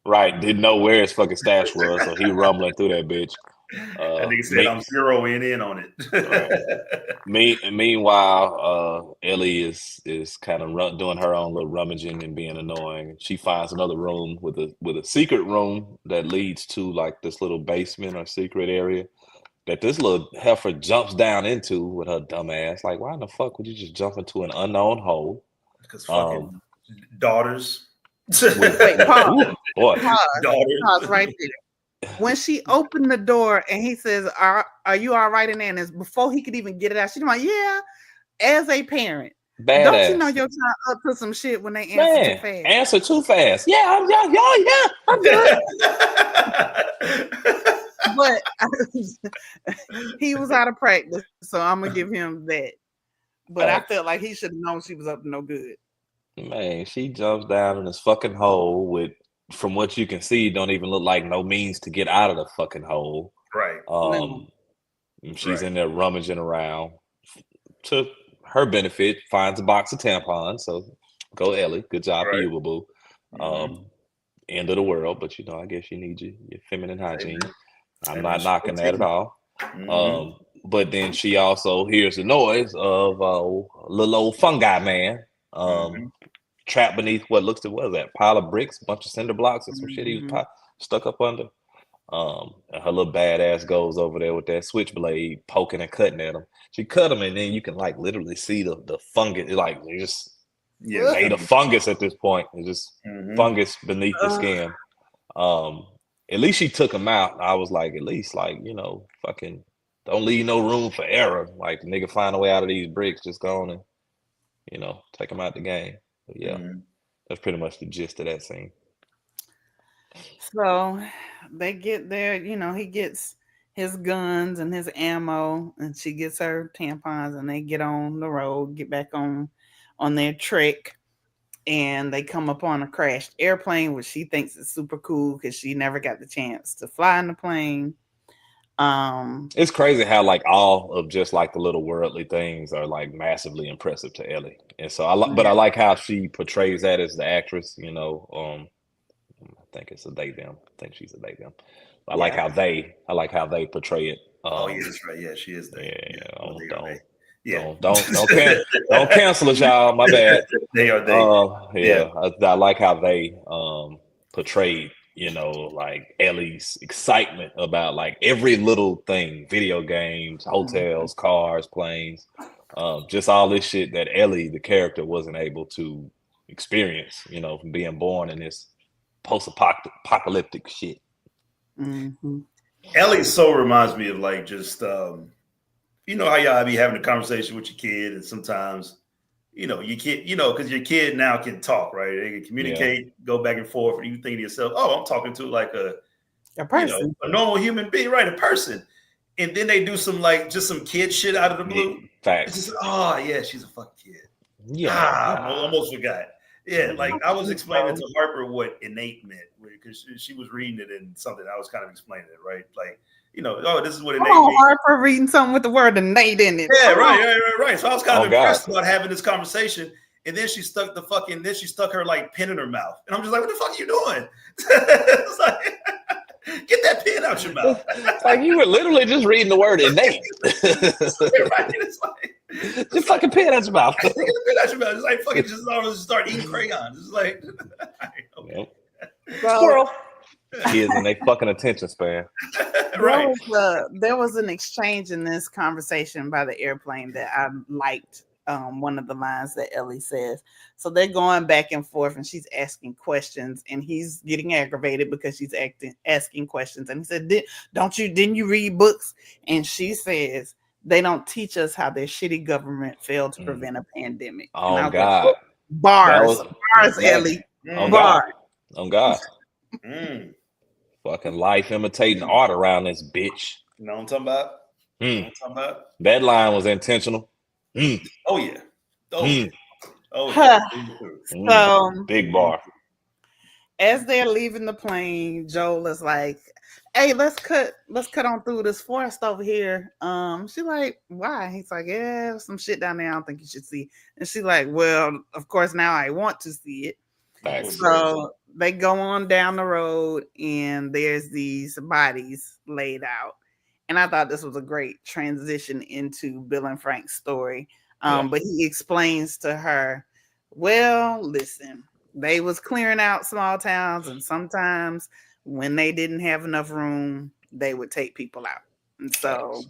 Right, didn't know where his fucking stash was, so he rumbling through that bitch. That nigga said I'm zeroing in on it. Meanwhile, Ellie is kind of doing her own little rummaging and being annoying. She finds another room with a secret room that leads to like this little basement or secret area that this little heifer jumps down into with her dumb ass. Like, why in the fuck would you just jump into an unknown hole? Because fucking daughters. Wait, pause. Daughters. Pause right there. When she opened the door and he says, are you all right in there? And before he could even get it out, she's like, yeah, as a parent. Badass. Don't you know your child up to some shit when they answer too fast? Answer too fast. Yeah, I'm good. But he was out of practice, so I'm going to give him that. But I felt like he should have known she was up to no good. Man, she jumps down in this fucking hole with, from what you can see, don't even look like no means to get out of the fucking hole. Right. She's in there rummaging around. To her benefit, finds a box of tampons. So go Ellie. Good job for you, boo. End of the world, but I guess you need your feminine hygiene. I'm not knocking that at all. But then she also hears the noise of a little old fungi man. Trapped beneath what looks to was that pile of bricks, bunch of cinder blocks or some shit he was stuck up under. And her little badass goes over there with that switchblade poking and cutting at him. She cut him and then you can like literally see the fungus. Like you just made a fungus at this point. It's just fungus beneath the skin. At least she took him out. I was like, at least like, fucking don't leave no room for error. Like the nigga find a way out of these bricks, just go on and take him out the game. But that's pretty much the gist of that scene. So they get there, he gets his guns and his ammo, and she gets her tampons, and they get on the road, get back on their trek, and they come upon a crashed airplane, which she thinks is super cool because she never got the chance to fly in the plane. It's crazy how like all of just like the little worldly things are like massively impressive to Ellie, and so I like how she portrays that as the actress. I think it's a they them. I think she's a they them. I like how they portray it. That's right. Yeah, she is they. Don't cancel it, y'all. My bad. They are they. I like how they portrayed. Like Ellie's excitement about like every little thing, video games, hotels, cars, planes, just all this shit that Ellie, the character, wasn't able to experience, from being born in this post-apocalyptic shit. Ellie so reminds me of like just, how y'all be having a conversation with your kid and sometimes, your kid, because your kid now can talk, right? They can communicate, go back and forth, and you think to yourself, oh, I'm talking to like a person, a normal human being, right? A person. And then they do some just some kid shit out of the blue. Facts. It's just, oh yeah, she's a fucking kid. Yeah. I almost forgot. Yeah, like I was explaining to Harper what innate meant because she was reading it in something. I was kind of explaining it, right? Like, this is what innate means. Harper reading something with the word innate in it. Yeah, right. So I was kind of impressed about having this conversation. And then she stuck her like pen in her mouth. And I'm just like, what the fuck are you doing? It's like, get that pen out your mouth. Like you were literally just reading the word innate. Right? It's like just fucking pen out your mouth. Get the pen out your mouth. It's like fucking just start eating crayons. It's like squirrel. Kids and they fucking attention span. Right. There was an exchange in this conversation by the airplane that I liked. One of the lines that Ellie says. So they're going back and forth and she's asking questions and he's getting aggravated because she's asking questions. And he said, didn't you read books? And she says, they don't teach us how their shitty government failed to prevent a pandemic. Oh God. Like, bars, Ellie. Bars. Oh God. Fucking life imitating art around this bitch. You know what I'm talking about? That line was intentional. Oh yeah. So big bar. As they're leaving the plane, Joel is like, "Hey, let's cut on through this forest over here." She's like, "Why?" He's like, "Yeah, some shit down there I don't think you should see." And she's like, "Well, of course now I want to see it." So they go on down the road and there's these bodies laid out. And I thought this was a great transition into Bill and Frank's story. But he explains to her, well, listen, they was clearing out small towns. And sometimes when they didn't have enough room, they would take people out. And so,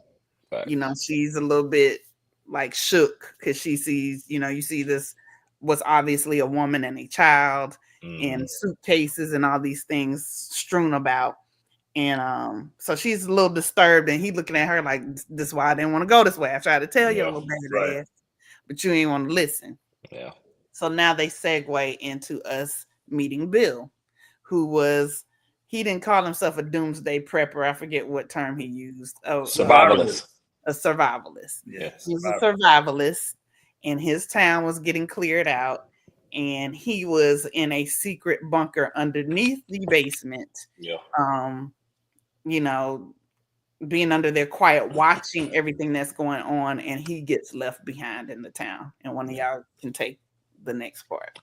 she's a little bit like shook because she sees, you see this was obviously a woman and a child and suitcases and all these things strewn about. And so she's a little disturbed and he looking at her like, this is why I didn't want to go this way. I tried to tell you a little bad ass, but you ain't want to listen. Yeah. So now they segue into us meeting Bill, he didn't call himself a doomsday prepper. I forget what term he used. Survivalist. A survivalist. Yeah. He was a survivalist and his town was getting cleared out. And he was in a secret bunker underneath the basement. Yeah. Being under there quiet, watching everything that's going on, and he gets left behind in the town. And one of y'all can take the next part.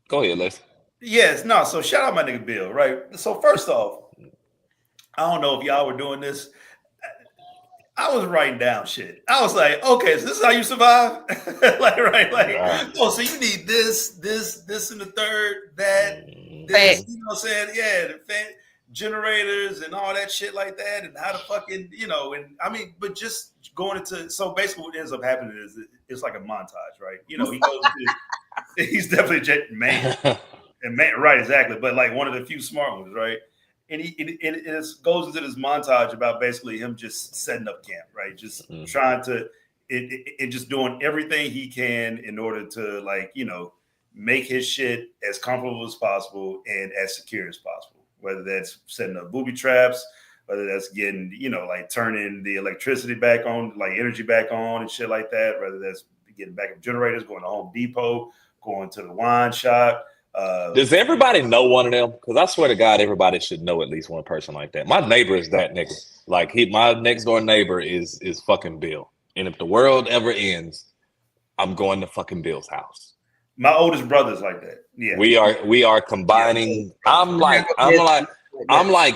Go ahead, Les. Yes, no. So shout out my nigga Bill, right? So first off, I don't know if y'all were doing this. I was writing down shit. I was like, okay, so this is how you survive? Oh, so you need this, and the third, that, this, you know what I'm saying? Yeah, the generators and all that shit like that, and how to fucking, and I mean, but just going into, so basically what ends up happening is it's like a montage, right? He goes to, he's definitely a man, right, exactly, but like one of the few smart ones, right? And it goes into this montage about basically him just setting up camp, right? Just trying to, and just doing everything he can in order to make his shit as comfortable as possible and as secure as possible. Whether that's setting up booby traps, whether that's getting, turning the electricity back on, like energy back on and shit like that. Whether that's getting backup generators, going to Home Depot, going to the wine shop. Does everybody know one of them? Because I swear to God, everybody should know at least one person like that. My neighbor is that nigga. Like my next door neighbor is fucking Bill. And if the world ever ends, I'm going to fucking Bill's house. My oldest brother's like that. Yeah, we are combining. I'm like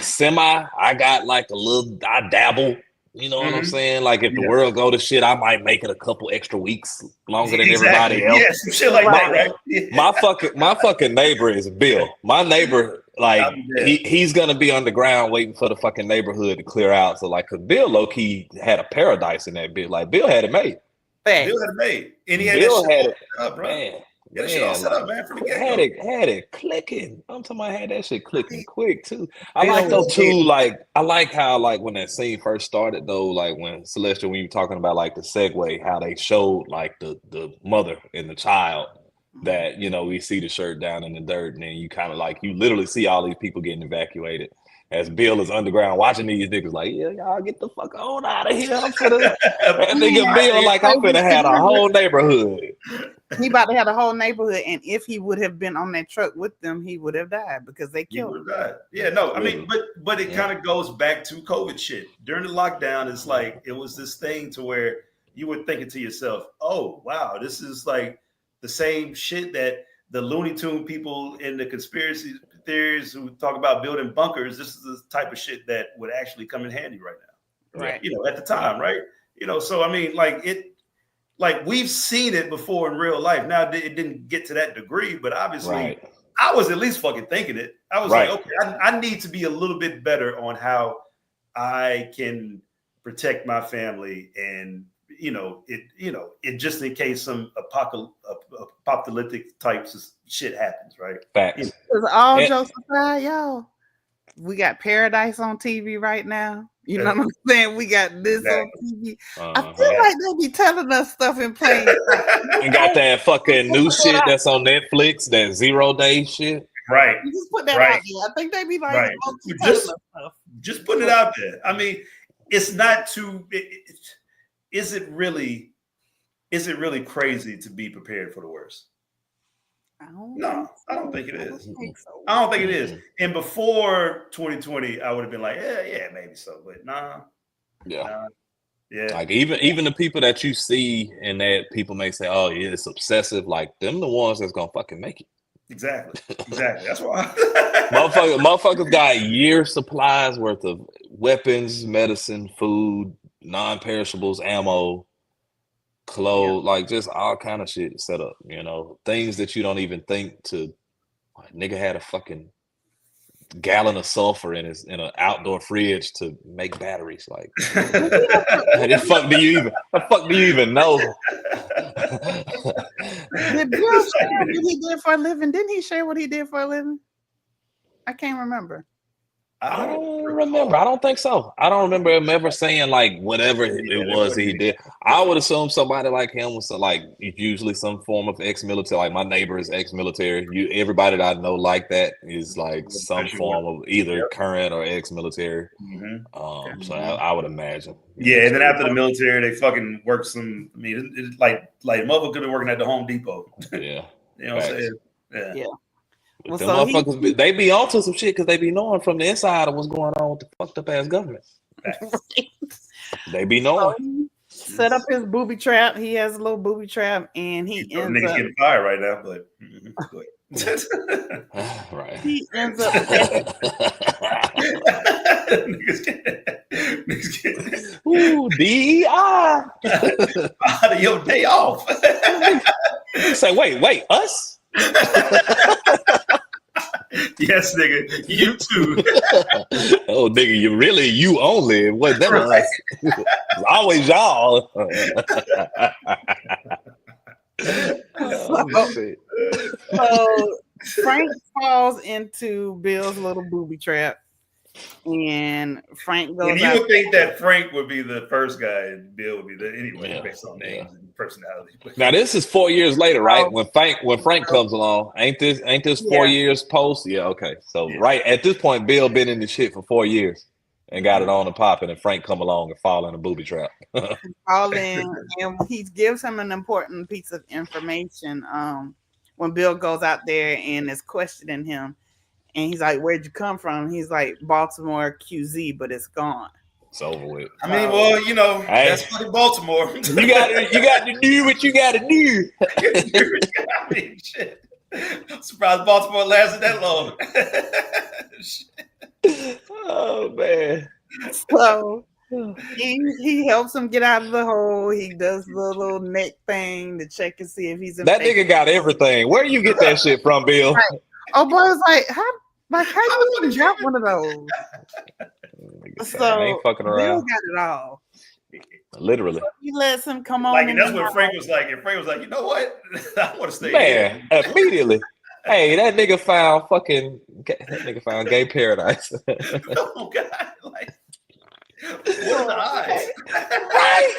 semi. I got like I dabble. You know what I'm saying? Like if the world go to shit, I might make it a couple extra weeks longer than everybody else. Yes, shit like that, right? Yeah. My fucking neighbor is Bill. My neighbor, like he's gonna be underground waiting for the fucking neighborhood to clear out. So like, cause Bill low key had a paradise in that bit. Like Bill had it made. Bill had it made, and he had Bill that shit had it. up, bro. Man, Get shit all set up, man, from the get-go. Had it clicking. I'm talking about had that shit clicking quick too. I like though too, like I like how like when that scene first started though, like when Celestial, when you were talking about like the segue, how they showed like the mother and the child that, you know, we see the shirt down in the dirt and then you kind of like you literally see all these people getting evacuated. As Bill is underground watching these niggas like, yeah, y'all get the fuck on out of here. I'm finna that nigga Bill like I'm finna have a whole neighborhood. He about to have a whole neighborhood, and if he would have been on that truck with them, he would have died because they killed him. Yeah, no, I mean, but it kind of goes back to COVID shit. During the lockdown, it's like it was this thing to where you were thinking to yourself, oh wow, this is like the same shit that the Looney Tune people in the conspiracy theories who talk about building bunkers. This is the type of shit that would actually come in handy right now. Right. You know, at the time, right? You know, so I mean, like we've seen it before in real life. Now it didn't get to that degree, but obviously I was at least fucking thinking it. I was like, okay, I need to be a little bit better on how I can protect my family and it just in case some apocalyptic types of shit happens, right? Facts. All jokes aside, y'all, we got Paradise on TV right now. You know what I'm saying? We got this on TV. I feel like they be telling us stuff in plain. And got that fucking new shit that's on Netflix, that 0 day shit. Right. You just put that out there. I think they be like, just putting it out there. I mean, it's not too. Is it really crazy to be prepared for the worst? No, I don't think it is. I don't think it is. And before 2020, I would have been like, yeah, maybe so, but nah. Yeah. Yeah. Like even the people that you see and that people may say, oh yeah, it's obsessive, like them the ones that's gonna fucking make it. Exactly. That's why motherfuckers got year supplies worth of weapons, medicine, food, non-perishables, ammo, clothes, like just all kind of shit set up, you know, things that you don't even think to. Like, nigga had a fucking gallon of sulfur in an outdoor fridge to make batteries. Like, the fuck do you even know? Did Bill share what he did for a living? Didn't he share what he did for a living? I can't remember. I don't remember. I don't think so. I don't remember him ever saying like whatever it was he did. I would assume somebody like him was like usually some form of ex-military. Like my neighbor is ex-military. Everybody that I know like that is like some form of either current or ex-military. So I would imagine. Yeah, and then after the military, they fucking work some. I mean, it's like mother could be working at the Home Depot. Yeah, you know what I'm saying? Yeah. Well, the motherfuckers, they be onto some shit because they be knowing from the inside of what's going on with the fucked up ass government. They be knowing. So set up his booby trap. He has a little booby trap, and he ends up getting fired right now. But right, he ends up. Ooh, DEI. Out of your day off. Say, wait, us? Yes, nigga, you too. Oh, nigga, you only. It wasn't never us. It's always y'all. So Frank falls into Bill's little booby trap, and Frank goes. And you would think that Frank would be the first guy, and Bill would be the anyway, based on names and personality. Now this is 4 years later, right? When Frank comes along, ain't this 4 years post? Yeah, okay. So right at this point, Bill been in the shit for 4 years and got it on and popping, and Frank come along and fall in a booby trap. Fall in, and he gives him an important piece of information. When Bill goes out there and is questioning him. And he's like, "Where'd you come from?" He's like, "Baltimore QZ, but it's gone." It's over with. I mean, well, you know, that's fucking Baltimore. You got to do what you got to do. I mean, shit. I'm surprised Baltimore lasted that long. Oh man. So he helps him get out of the hole. He does the little neck thing to check and see if he's that nigga got everything. Where you get that shit from, Bill? Right. Oh boy, it's like how you even got one of those? So I ain't fucking around. Bill got it all. Literally. He lets him come on. Like, and that's what Frank was like. And Frank was like, you know what? I want to stay Man, here. immediately. Hey, that nigga found gay paradise. Oh God! Like, what are the odds? Right?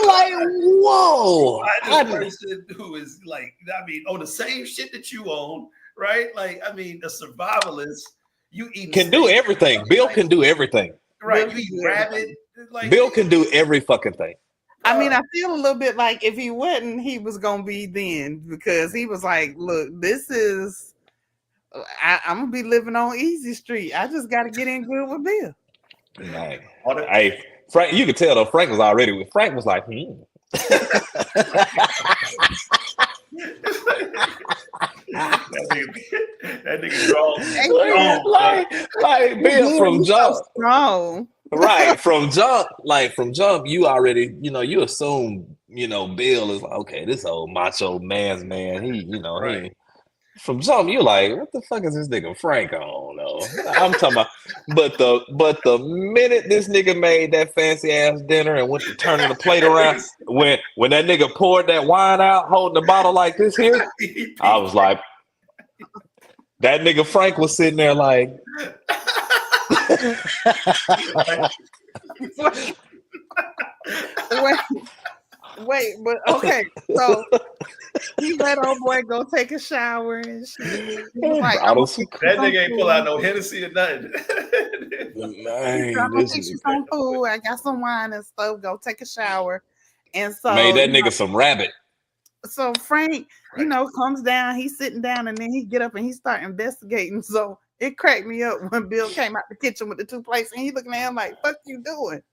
Like, whoa! I know a person who is like, I mean, on the same shit that you own, right? Like, I mean, a survivalist. You eat can do everything. Bill can do everything. Right? You eat rabbit. Like, Bill can do every fucking thing. I mean, I feel a little bit like if he wasn't, he was gonna be then, because he was like, "Look, this is, I'm gonna be living on Easy Street. I just got to get in good with Bill." Right. Hey, Frank, you could tell though. Frank was like, that nigga draws. like Bill from jump. Strong. Right, from jump, you already, you assume, Bill is like, okay, this old macho man's man. He from jump, you like, what the fuck is this nigga Frank on? No, I'm talking about, but the minute this nigga made that fancy ass dinner and went to turning the plate around, when that nigga poured that wine out, holding the bottle like this here, I was like, that nigga Frank was sitting there like. wait, but okay, so he let old boy go take a shower and shit. Like, that nigga ain't pull out no Hennessy or nothing. I'm gonna fix you some food. I got some wine and stuff. Go take a shower. And so made that nigga some rabbit. So Frank, comes down, he's sitting down, and then he get up and he start investigating. So it cracked me up when Bill came out the kitchen with the 2 plates, and he looking at him like, "Fuck you doing?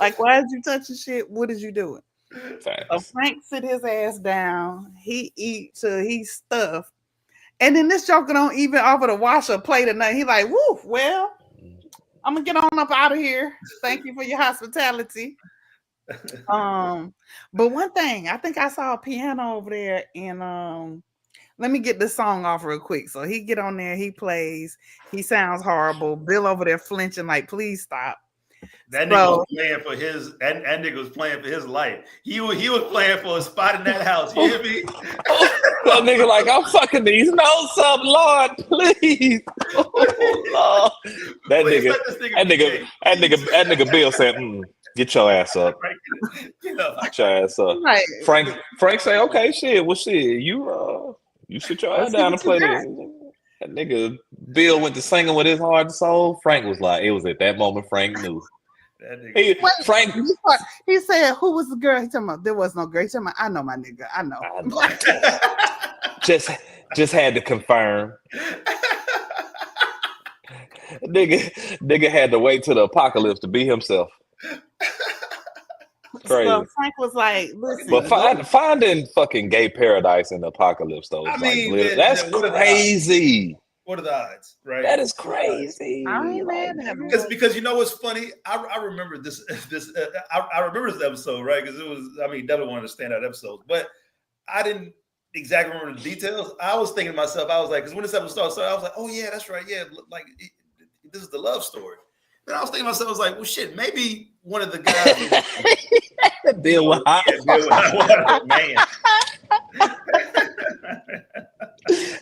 Like, why did you touch the shit? What is you doing?" So Frank sit his ass down. He eat till he's stuffed, and then this joker don't even offer to wash a plate or nothing. He like, "Woo, well, I'm gonna get on up out of here. Thank you for your hospitality." But one thing, I think I saw a piano over there, and let me get this song off real quick. So he get on there, he plays, he sounds horrible. Bill over there flinching, like, please stop. That nigga was playing for his that nigga was playing for his life. He was playing for a spot in that house. You hear me? That nigga like, I'm fucking these notes up, Lord, please. Oh, Lord. That nigga Bill said, get your ass up. Get your ass up. Right. Frank say, okay, shit. Well, shit, you sit your ass down and play this. That nigga Bill went to singing with his heart and soul. Frank was like, it was at that moment Frank knew. Frank. He said, who was the girl? He talking about there was no girl. He talking about, I know my nigga. I know. just had to confirm. Nigga had to wait till the apocalypse to be himself. Crazy. So Frank was like, listen. But finding fucking gay paradise in the apocalypse though, that's crazy. What are the odds, right? That is crazy. I ain't mad at him. Because you know what's funny? I remember this I remember this episode, right? Because it was, definitely one of the standout episodes, but I didn't exactly remember the details. I was thinking to myself, I was like, because when this episode started, I was like, oh yeah, that's right, yeah, like this is the love story. Then I was thinking to myself, I was like, well, shit, maybe one of the guys. Bill with hot man.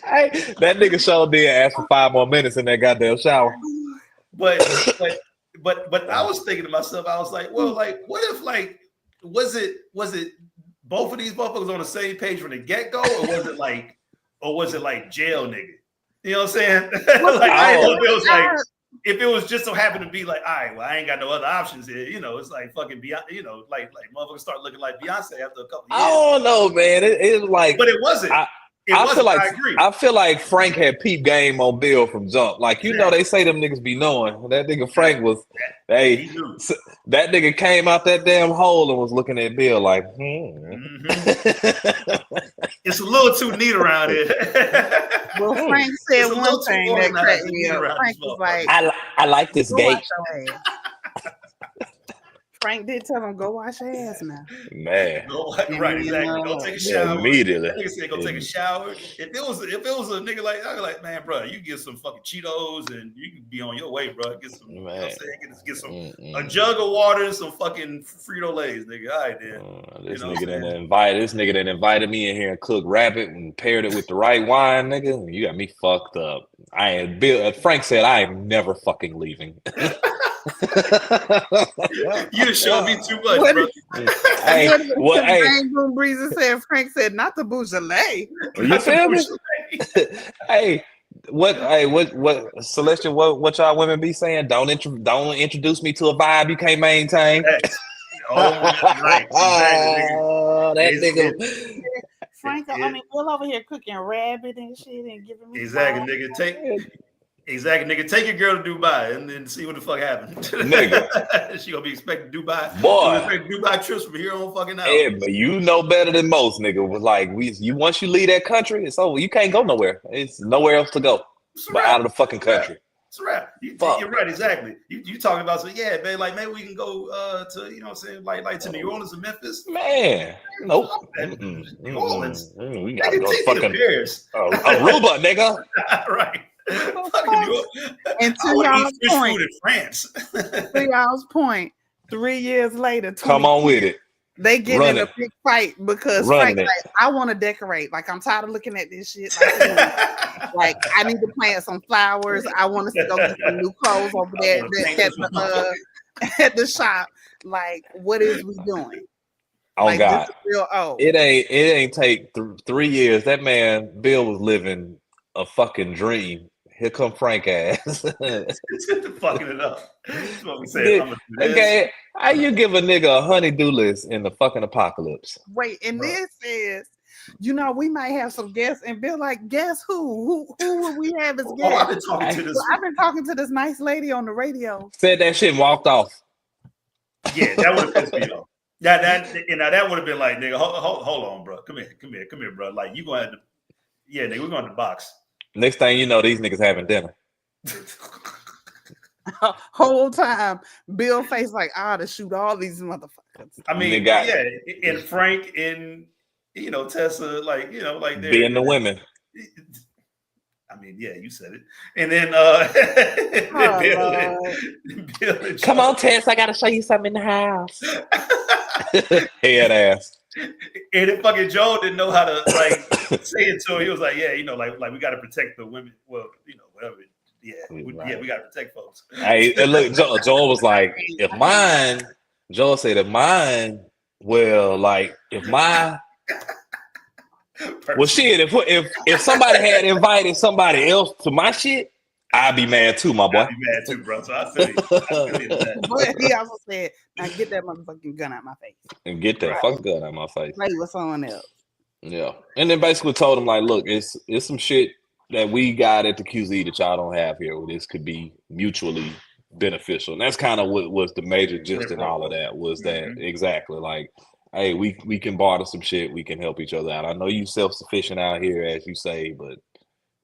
Hey, that nigga sure did ask for 5 more minutes in that goddamn shower. But I was thinking to myself, I was like, well, like, what if, like, was it both of these motherfuckers on the same page from the get-go, or was it like jail nigga? You know what I'm saying? Like, I didn't know if it was like, if it was just so happened to be like, all right, well, I ain't got no other options here. It's like fucking Beyonce, like motherfuckers start looking like Beyonce after a couple of years. I don't know, man. It was like, but it wasn't. I feel like Frank had peep game on Bill from jump. Like, they say them niggas be knowing. That nigga Frank was, that nigga came out that damn hole and was looking at Bill like, It's a little too neat around here. Well, Frank said one thing that cracked me up. Frank was like, I like this gate. Frank did tell him, go wash your ass now. Man. Right, exactly. Go take a shower. Immediately. That nigga said go take a shower. If it was a nigga like, I'd be like, man, bro, you get some fucking Cheetos and you can be on your way, bro. Get some, you know what I'm saying? Get some a jug of water and some fucking Frito-Lays, nigga. All right, then. This nigga that invited me in here and cooked rabbit and paired it with the right wine, nigga. You got me fucked up. Frank said I am never fucking leaving. You showed me too much, bro. Breezer said, Frank said, not the Beaujolais. You feel me? What Celestial, what y'all women be saying? Don't introduce me to a vibe you can't maintain. Right. That nigga. Frank, I mean, we're over here cooking rabbit and shit and giving me nigga. Take your girl to Dubai and then see what the fuck happens. Nigga. She gonna be expecting Dubai. Boy. Dubai trips from here on fucking out. Yeah, but you know better than most, nigga. Was like once you leave that country, it's over. You can't go nowhere. It's nowhere else to go but out of the fucking country. It's a wrap. You're right, exactly. You talking about man, like maybe we can go to, you know what I'm saying, like to New Orleans and Memphis. Man, nope. New Orleans. We gotta go fucking Aruba, nigga. Right. And to y'all's point, 3 years later, come on with it. They get in a big fight because Frank, like, I want to decorate. Like, I'm tired of looking at this shit. Like I need to plant some flowers. I want us to go get some new clothes over there at the shop. Like, what is we doing? Oh, like, God, real old. It ain't take 3 years. That man Bill was living a fucking dream. Here come Frank ass. Fucking it up. That's what we say. Okay, how you give a nigga a honey-do list in the fucking apocalypse? Wait, and this says, you know, we might have some guests, and Bill like, guess who? Who would we have as guests? I've been talking to this nice lady on the radio. Said that shit and walked off. Yeah, that would have pissed me off. That would have been like, nigga, hold on, bro. Come here, bro. Like, you gonna have to, nigga, we're going to the box. Next thing you know, these niggas having dinner. Whole time, Bill face like, I ought to shoot all these motherfuckers. I mean, and Frank and, you know, Tessa, like, you know, like being the women. I mean, yeah, you said it. And then, Bill come on, Tess, I gotta show you something in the house. Head ass. And then fucking Joel didn't know how to like say it to him. He was like, yeah, you know, like we got to protect the women. Well, you know, whatever. Yeah, we got to protect folks. Hey, and look, Joel was like, Joel said, well, like, well, shit, if somebody had invited somebody else to my shit, I'd be mad too, my boy. I'd be mad too, bro. So I feel you. But he also said, now get that motherfucking gun out my face. And get that fucking gun out my face. Play with someone else. Yeah. And then basically told him, like, look, it's some shit that we got at the QZ that y'all don't have here. This could be mutually beneficial. And that's kind of what was the major gist in all of that, was that exactly like, hey, we can barter some shit. We can help each other out. I know you self-sufficient out here, as you say, but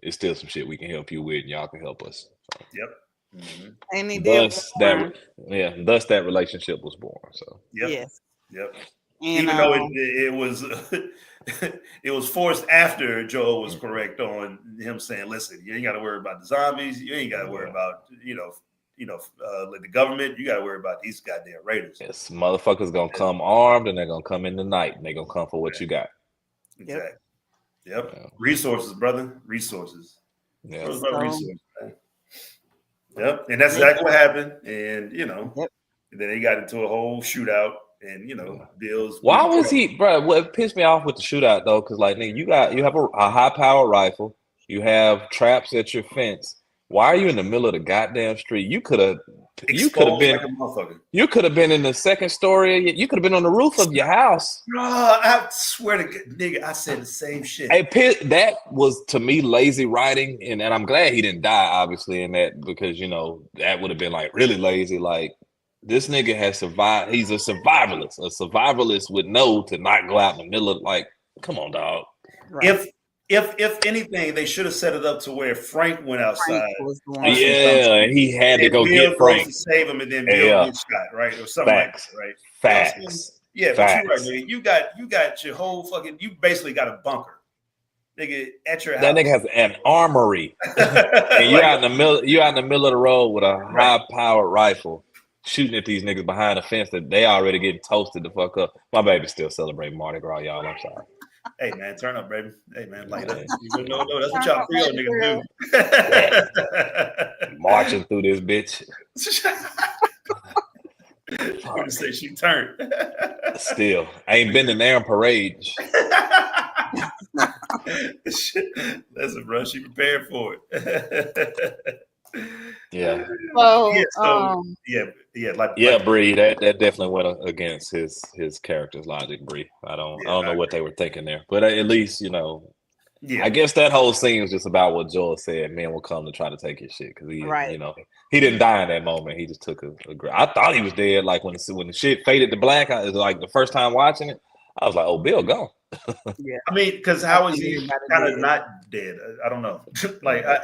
it's still some shit we can help you with, and y'all can help us. So. Yep. And he thus that relationship was born. So yes. Yep. And, even though it was it was forced after Joel was correct on him saying, listen, you ain't got to worry about the zombies. You ain't got to worry about like the government. You got to worry about these goddamn raiders. Yes, motherfuckers gonna come armed, and they're gonna come in the night, and they're gonna come for what you got. Exactly. Yep. Yeah. Resources, brother. Resources. Yeah. Resources, man. Yep. And that's exactly what happened. And and then they got into a whole shootout. And Bill's. Why was he, bro? What pissed me off with the shootout though? Because like, nigga, you have a high power rifle. You have traps at your fence. Why are you in the middle of the goddamn street? You could have been in the second story. You could have been on the roof of your house. Bro, I swear to God, nigga, I said the same shit. Hey, that was to me lazy writing, and I'm glad he didn't die, obviously, in that, because that would have been like really lazy. Like, this nigga has survived. He's a survivalist. A survivalist would know to not go out in the middle of, like, come on, dog. Right. If anything, they should have set it up to where Frank went outside. Yeah, he had to go Bill get Frank to save him, and then Bill gets shot, right, or something Facts. like that, right? Facts. Yeah, Facts. but you're right, nigga. You got your whole fucking. You basically got a bunker, nigga, at your house. That nigga has an armory, and you're out in the middle. You're out in the middle of the road with a high-powered rifle, shooting at these niggas behind the fence that they already getting toasted the fuck up. My baby still celebrating Mardi Gras, y'all. I'm sorry. Hey man, turn up, baby. Hey man, like that. No, that's what y'all Creole niggas do. Marching through this bitch. I'm gonna say she turned. Still, I ain't been in there on parade. Listen, bro, she prepared for it. Yeah. Bree, that definitely went against his character's logic, Bree. I don't know what they were thinking there, but at least I guess that whole scene was just about what Joel said. Men will come to try to take his shit because he didn't die in that moment. He just took a I thought he was dead. Like when the shit faded to black, like the first time watching it, I was like, "Oh, Bill gone." Yeah, I mean, because how is he kind of not dead? I don't know. Like I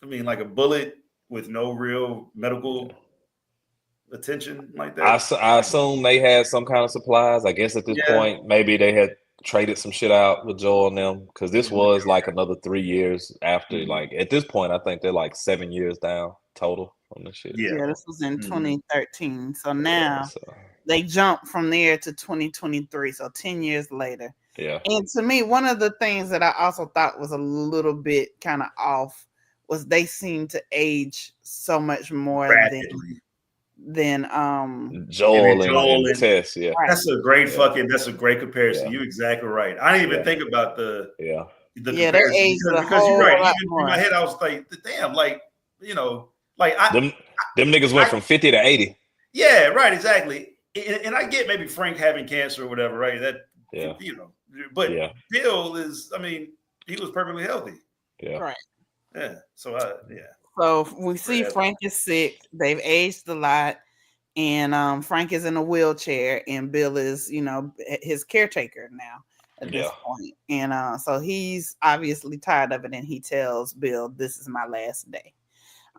mean, like a bullet with no real medical attention like that. I assume they had some kind of supplies. I guess at this point, maybe they had traded some shit out with Joel and them because this was like another 3 years after. Like at this point, I think they're like 7 years down total on this shit. Yeah, this was in 2013. So now they jump from there to 2023. So 10 years later. Yeah. And to me, one of the things that I also thought was a little bit kind of off was they seem to age so much more than Joel and Tess. Yeah, that's a great that's a great comparison. You're exactly right. I didn't even think about the comparison age because you're right. Even in my head, I was like, damn, like them niggas went from 50 to 80. Yeah, right, exactly. And I get maybe Frank having cancer or whatever, right? That but Bill is. I mean, he was perfectly healthy. Yeah, right. Yeah. So So we see Frank is sick. They've aged a lot, and Frank is in a wheelchair, and Bill is, his caretaker now at this point. And so he's obviously tired of it, and he tells Bill, "This is my last day."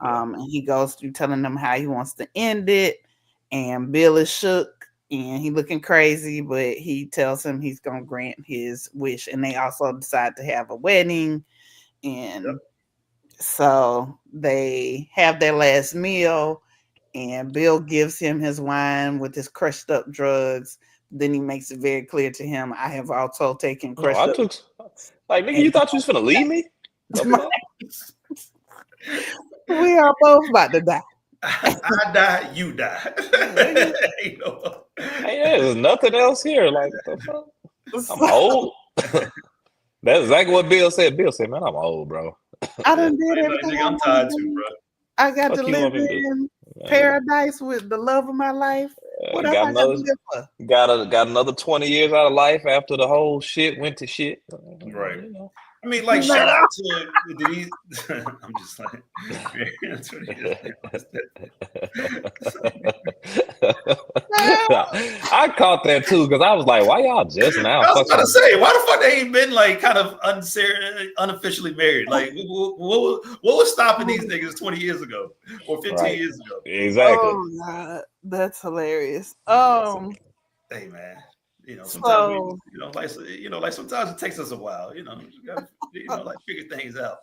And he goes through telling them how he wants to end it, and Bill is shook and he looking crazy, but he tells him he's gonna grant his wish, and they also decide to have a wedding, and. So they have their last meal, and Bill gives him his wine with his crushed up drugs. Then he makes it very clear to him, "I have also taken crushed up." Nigga, you thought you was finna leave me? We are both about to die. I die, you die. There's nothing else here. Like, I'm old. That's exactly what Bill said. Bill said, "Man, I'm old, bro. I done did everything. I'm tired too, bro. I got to live in paradise with the love of my life. What else I got to live for?" Got another 20 years out of life after the whole shit went to shit. Right. I mean, like, shout out to I'm just like, I caught that too because I was like, "Why y'all just now?" I was about to say, why the fuck they ain't been like kind of unofficially married? Like, what was stopping these niggas 20 years ago or 15 years ago? Exactly. Oh God, that's hilarious. Hey man. Sometimes like sometimes it takes us a while. You gotta, like figure things out.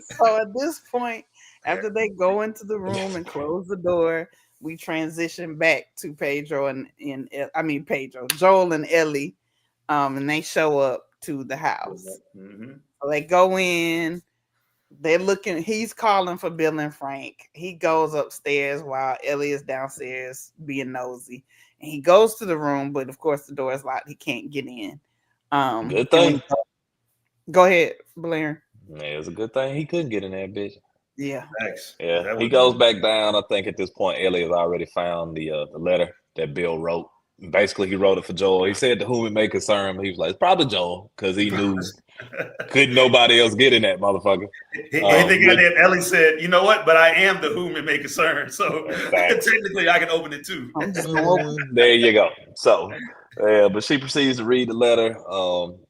So at this point, after they go into the room and close the door, we transition back to Joel and Ellie, and they show up to the house. Mm-hmm. So they go in. They're looking. He's calling for Bill and Frank. He goes upstairs while Ellie is downstairs being nosy. And he goes to the room, but of course the door is locked. He can't get in. Good thing. Go ahead, Blair. Yeah, it's a good thing he couldn't get in that bitch. Yeah. Thanks. Yeah. He goes back down. I think at this point, Ellie has already found the letter that Bill wrote. Basically, he wrote it for Joel. He said to whom it may concern. He was like, "It's probably Joel," because he knew couldn't nobody else get in that motherfucker. Ellie said, "You know what? But I am the whom it may concern, so technically I can open it too." There you go. So, but she proceeds to read the letter.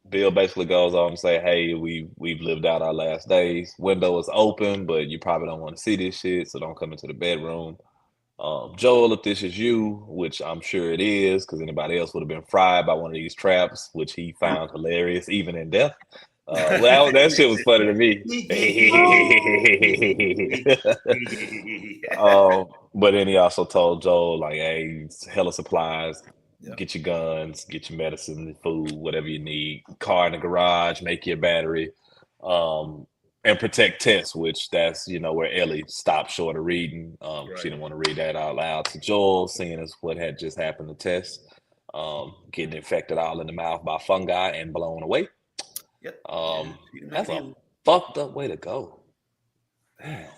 Bill basically goes on to say, "Hey, we've lived out our last days. Window is open, but you probably don't want to see this shit, so don't come into the bedroom." Joel, if this is you, which I'm sure it is, because anybody else would have been fried by one of these traps, which he found hilarious, even in death. Well, that shit was funny to me. But then he also told Joel, like, "Hey, hella supplies. Get your guns, get your medicine, food, whatever you need. Car in the garage, make your battery, and protect Tess," which that's, where Ellie stopped short of reading. She didn't want to read that out loud to Joel, seeing as what had just happened to Tess, getting infected all in the mouth by fungi and blown away. Yep. That's a fucked up way to go. Damn.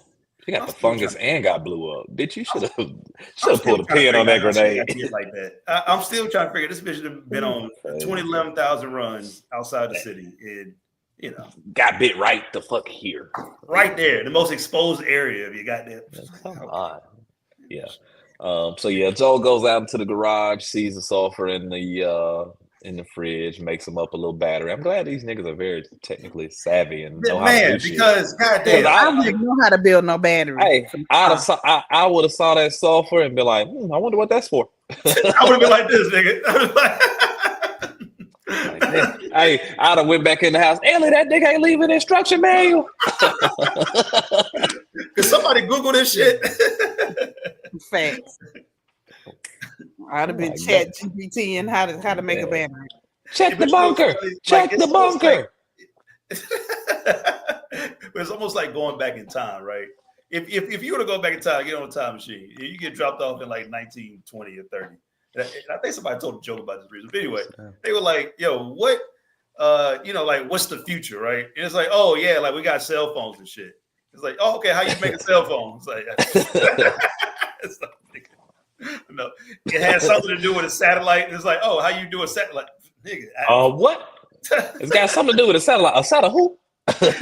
She got the fungus and got blew up. Bitch, you should have pulled a pin on that grenade. Like that. I'm still trying to figure. This bitch have been on 11,000 runs outside the city, and got bit right the fuck here, right there, the most exposed area. If you got there, come on, yeah. So yeah, Joel goes out into the garage, sees the sulfur in the fridge, makes them up a little battery. I'm glad these niggas are very technically savvy and know how to do because shit. goddamn, I didn't know how to build no battery. Hey, I would have saw that sulfur and be like, I wonder what that's for. I would have been like this, nigga. Hey, I'd have went back in the house. Ellie, that nigga ain't leaving instruction manual. Could somebody Google this shit? Facts. I'd have been chat GPT and how to make a battery. Check the bunker. Check the bunker. But it's almost like going back in time, right? If you were to go back in time, get on a time machine, you get dropped off in like 1920 or 30. And I think somebody told a joke about this reason. But anyway, they were like, "Yo, what? Like, what's the future, right?" And it's like, "Oh yeah, like we got cell phones and shit." It's like, "Oh, okay, how you make a cell phone?" It's like, it's like, no, it has something to do with a satellite. It's like, "Oh, how you do a satellite, nigga?" What? It's got something to do with a satellite. A satellite who? This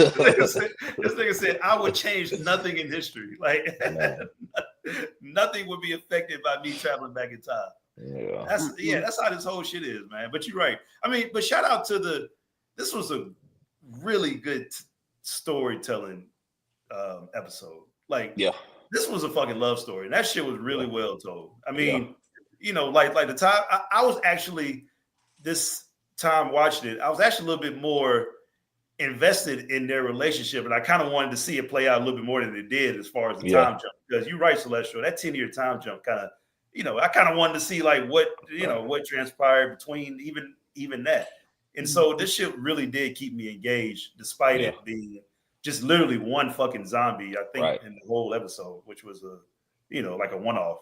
nigga said, "I would change nothing in history. Like, nothing would be affected by me traveling back in time." Yeah, that's how this whole shit is, man. But you're right. I mean, but shout out to this was a really good storytelling episode. Like, this was a fucking love story, and that shit was really well told. I mean, like the time I was actually this time watching it, I was actually a little bit more invested in their relationship, and I kind of wanted to see it play out a little bit more than it did as far as the time jump. Because you're right, Celestial, that 10-year time jump kind of, I kind of wanted to see like what transpired between even that. And so this shit really did keep me engaged, despite it being just literally one fucking zombie, I think, in the whole episode, which was like a one-off.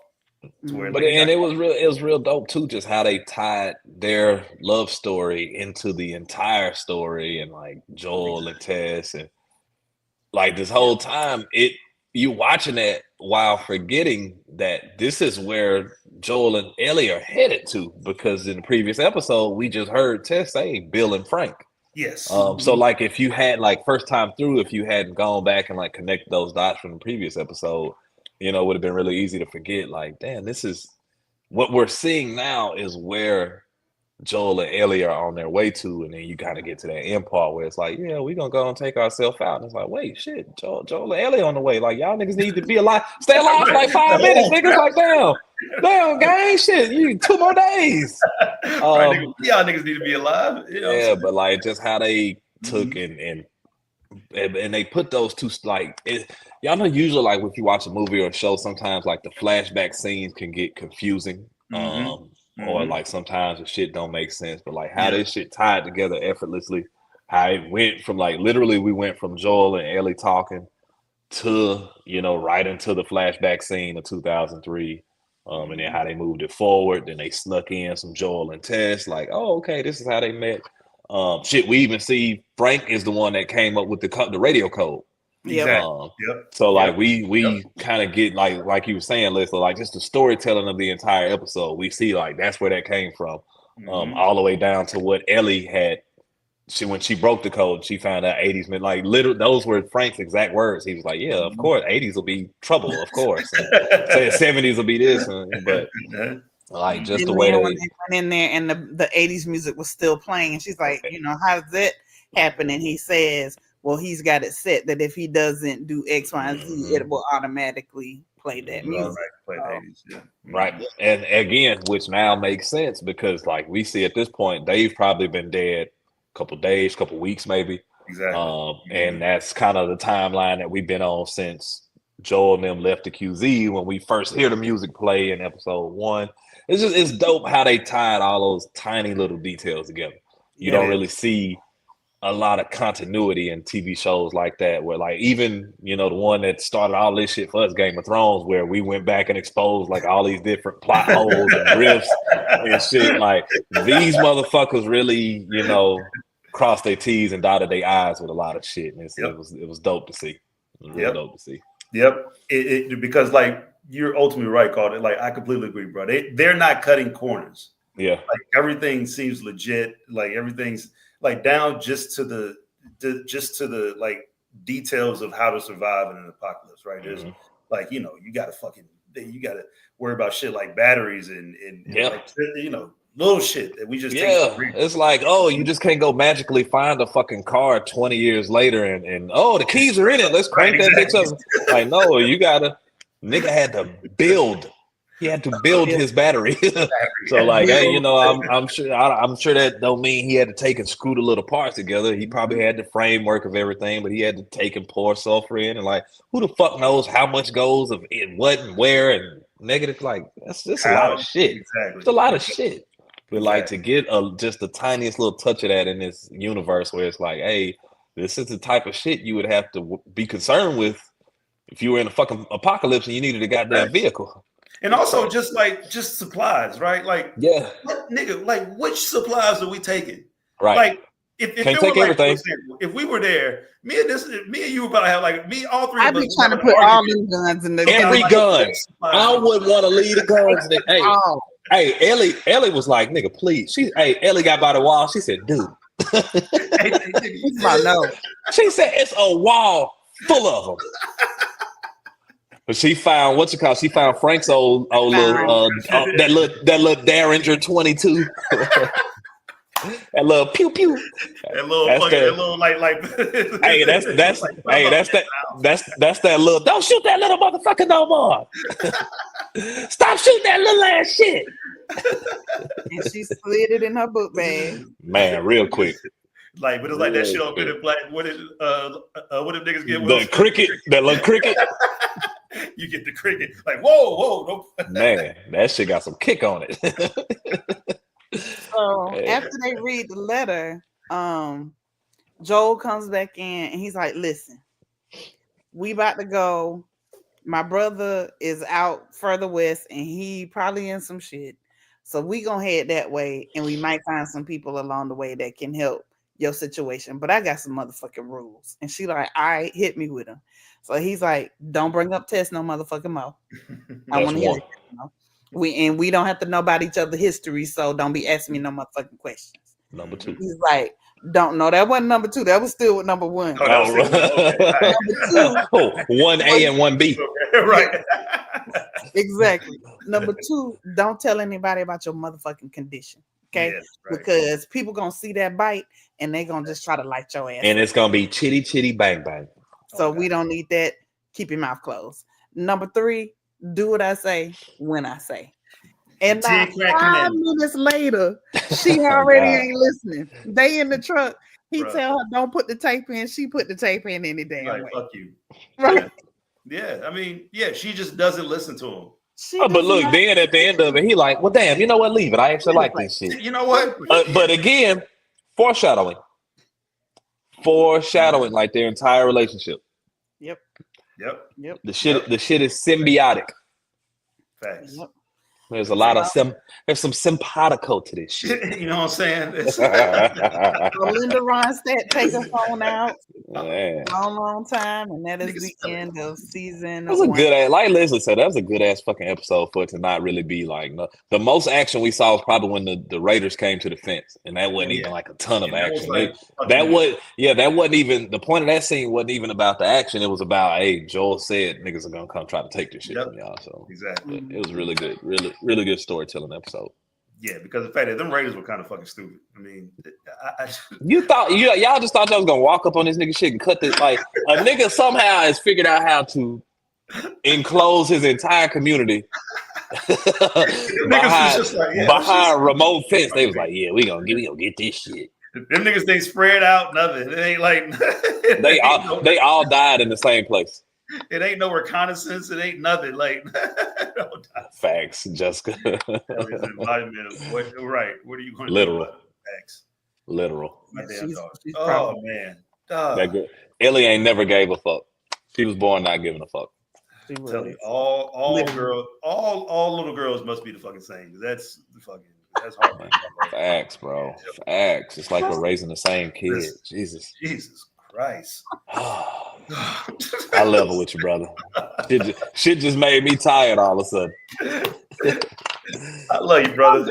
It was real dope too, just how they tied their love story into the entire story, and like Joel and Tess, and like this whole time you watching it while forgetting that this is where Joel and Ellie are headed to, because in the previous episode we just heard Tess say Bill and Frank. Yes. So like if you had like first time through, if you hadn't gone back and like connect those dots from the previous episode, it would have been really easy to forget, like, damn, this is what we're seeing now is where Joel and Ellie are on their way to. And then you kind of get to that end part where it's like, yeah, we're going to go and take ourselves out. And it's like, wait, shit, Joel and Ellie on the way. Like, y'all niggas need to be alive. Stay alive for like 5 minutes. Niggas like, damn, gang, shit, you 2 more days. Y'all niggas need to be alive. But like just how they took and they put those two, like, y'all know usually like if you watch a movie or a show, sometimes like the flashback scenes can get confusing, or like sometimes the shit don't make sense. But like how this shit tied together effortlessly, how it went from like literally we went from Joel and Ellie talking to right into the flashback scene of 2003, and then how they moved it forward. Then they snuck in some Joel and Tess, like, oh, okay, this is how they met. We even see Frank is the one that came up with the radio code. So like we kind of get like you were saying, Leslie, like just the storytelling of the entire episode. We see like that's where that came from, all the way down to what Ellie had. When she broke the code, she found out 80s meant like literally those were Frank's exact words. He was like, yeah, of course 80s will be trouble, of course. 70s will be this, but Like just And the way then they when they went in there and the 80s music was still playing, and she's like, you know, how does that happen? And he says, well, he's got it set that if he doesn't do X, Y, and Z, it will automatically play that music. Right. And again, which now makes sense because like we see at this point, they've probably been dead a couple days, couple weeks, maybe. Exactly. And that's kind of the timeline that we've been on since Joel and them left the QZ when we first hear the music play in episode 1. It's dope how they tied all those tiny little details together. You don't really see a lot of continuity in TV shows like that, where like even, you know, the one that started all this shit for us, Game of Thrones, where we went back and exposed like all these different plot holes and rifts and shit. Like these motherfuckers really, you know, crossed their T's and dotted their I's with a lot of shit. And it was dope to see. It was really dope to see. Yep. Because like you're ultimately right, Carl. Like I completely agree, bro. They're not cutting corners. Yeah. Like everything seems legit. Like everything's like down just to the like details of how to survive in an apocalypse, right? There's like, you know, you gotta worry about shit like batteries and like, you know, little shit that we just it's like, oh, you just can't go magically find a fucking car 20 years later and oh, the keys are in it, let's crank that bitch up. Like, no, you gotta, nigga had to build. He had to build his battery. So like, hey, you know, I'm sure that don't mean he had to take and screw the little parts together. He probably had the framework of everything, but he had to take and pour sulfur in, and like, who the fuck knows how much goes of in what and where and negative. Like that's just a lot of shit. Exactly. It's a lot of shit. But like to get just the tiniest little touch of that in this universe where it's like, hey, this is the type of shit you would have to be concerned with if you were in a fucking apocalypse and you needed a goddamn vehicle. And also just supplies, right? Like, what, nigga, like which supplies are we taking? Right. Like if can't take everything. Example, if we were there, me and you were about to have like all three. I'd be trying to put all them guns in the every gun. I wouldn't want to leave the guns. Hey, Ellie was like, nigga, please. Ellie got by the wall. She said, dude. She said it's a wall full of them. But she found She found Frank's old little that little Derringer 22. That little pew pew. That little like. Hey, that's that little. Don't shoot that little motherfucker no more. Stop shooting that little ass shit. And she slid it in her book bag. Man, real quick. Like, but it's like that shit on Men in Black. What if niggas get the cricket? That little cricket. You get the cricket. Like, whoa, no. Man, that shit got some kick on it. So after they read the letter, Joel comes back in and he's like, listen, we about to go. My brother is out further west and he probably in some shit. So we gonna head that way and we might find some people along the way that can help your situation. But I got some motherfucking rules. And she like, all right, hit me with them. So he's like, don't bring up Tess no motherfucking more. I want to hear it. You know? We don't have to know about each other's history, so don't be asking me no motherfucking questions. Number 2. He's like, don't know. That wasn't number 2. That was still with number 1. Oh, Number 2. 1A and 1B. Right. Exactly. Number 2, don't tell anybody about your motherfucking condition. Okay? Yes, right. Because people gonna see that bite and they gonna just try to light your ass. And it's gonna be chitty chitty bang bang. So we don't need that. Keep your mouth closed. Number 3, do what I say when I say. And now 5 minutes later, she already ain't listening. They in the truck. He tell her, don't put the tape in. She put the tape in any damn way. Fuck you. Right. Yeah. I mean, she just doesn't listen to him. But look, then at the end of it, he like, well, damn, you know what? Leave it. I actually like this shit. You know what? But again, foreshadowing like their entire relationship. Yep. The shit is symbiotic. Facts. Yep. There's a lot of there's some simpatico to this shit. You know what I'm saying? So Linda Ronstadt take her phone out. Long time, and that is the end of season. That was a good ass. Like Leslie said, that was a good ass fucking episode for it to not really be like the most action we saw was probably when the Raiders came to the fence, and that wasn't even like a ton of action. That wasn't even the point of that scene. Wasn't even about the action. It was about, hey, Joel said niggas are gonna come try to take this shit from y'all. So exactly, it was really good, really really good storytelling episode. Yeah, because the fact that them Raiders were kind of fucking stupid. I mean, y'all just thought y'all was gonna walk up on this nigga shit and cut this. Like a nigga somehow has figured out how to enclose his entire community behind remote fence. They was like, yeah, we gonna get this shit. Them niggas ain't spread out nothing. It ain't like they all died in the same place. It ain't no reconnaissance. It ain't nothing. Like facts, Jessica. Right. What are you going to literal? Do facts. Literal. She's oh man. That girl, Ellie ain't never gave a fuck. She was born not giving a fuck. Tell you, all girls, all little girls must be the fucking same. That's hard. Facts, bro. Facts. It's like we're raising the same kid. Jesus Christ. I level with you, brother. Shit just made me tired all of a sudden. I love you, brother.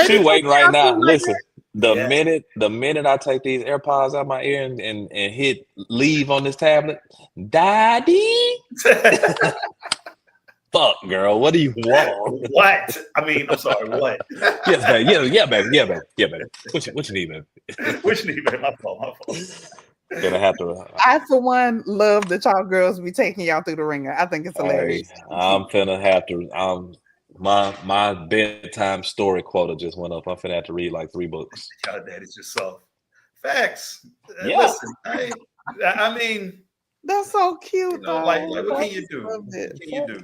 She waiting right now. Listen, the minute I take these AirPods out my ear and hit leave on this tablet, daddy. Fuck, girl. What do you want? What? I mean, I'm sorry. What? Yes, baby. Yeah, baby. What you need, baby? What you need, baby? My fault. Gonna have to. I, for one, love that y'all girls be taking y'all through the ringer. I think it's hilarious. I'm finna have to. My bedtime story quota just went up. I'm finna have to read like 3 books. God, that is just soft. Facts. Yeah. Listen, I mean. That's so cute. Like what can you do? What can you do?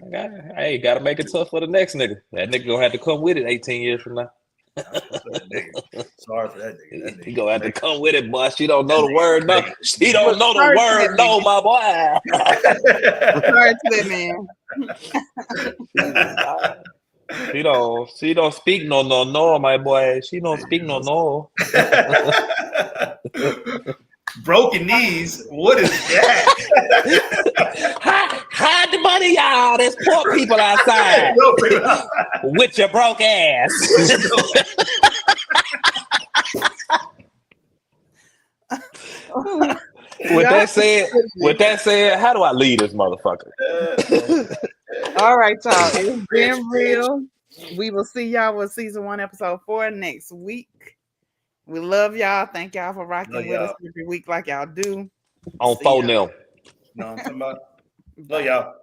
Hey, gotta make it tough for the next nigga. That nigga gonna have to come with it 18 years from now. Sorry for that nigga. He gonna have to come with it, boy. She don't know the word. No, she don't know the word. No, my boy. Sorry to that man. She don't speak no, my boy. She don't speak no. Broken knees. What is that? Hide the money, y'all. There's poor people outside with your broke ass. With that said, how do I lead this motherfucker? All right, y'all. It's been real. We will see y'all with season 1, episode 4 next week. We love y'all. Thank y'all for rocking with us every week like y'all do. On phone now. No, I'm talking about. Love y'all.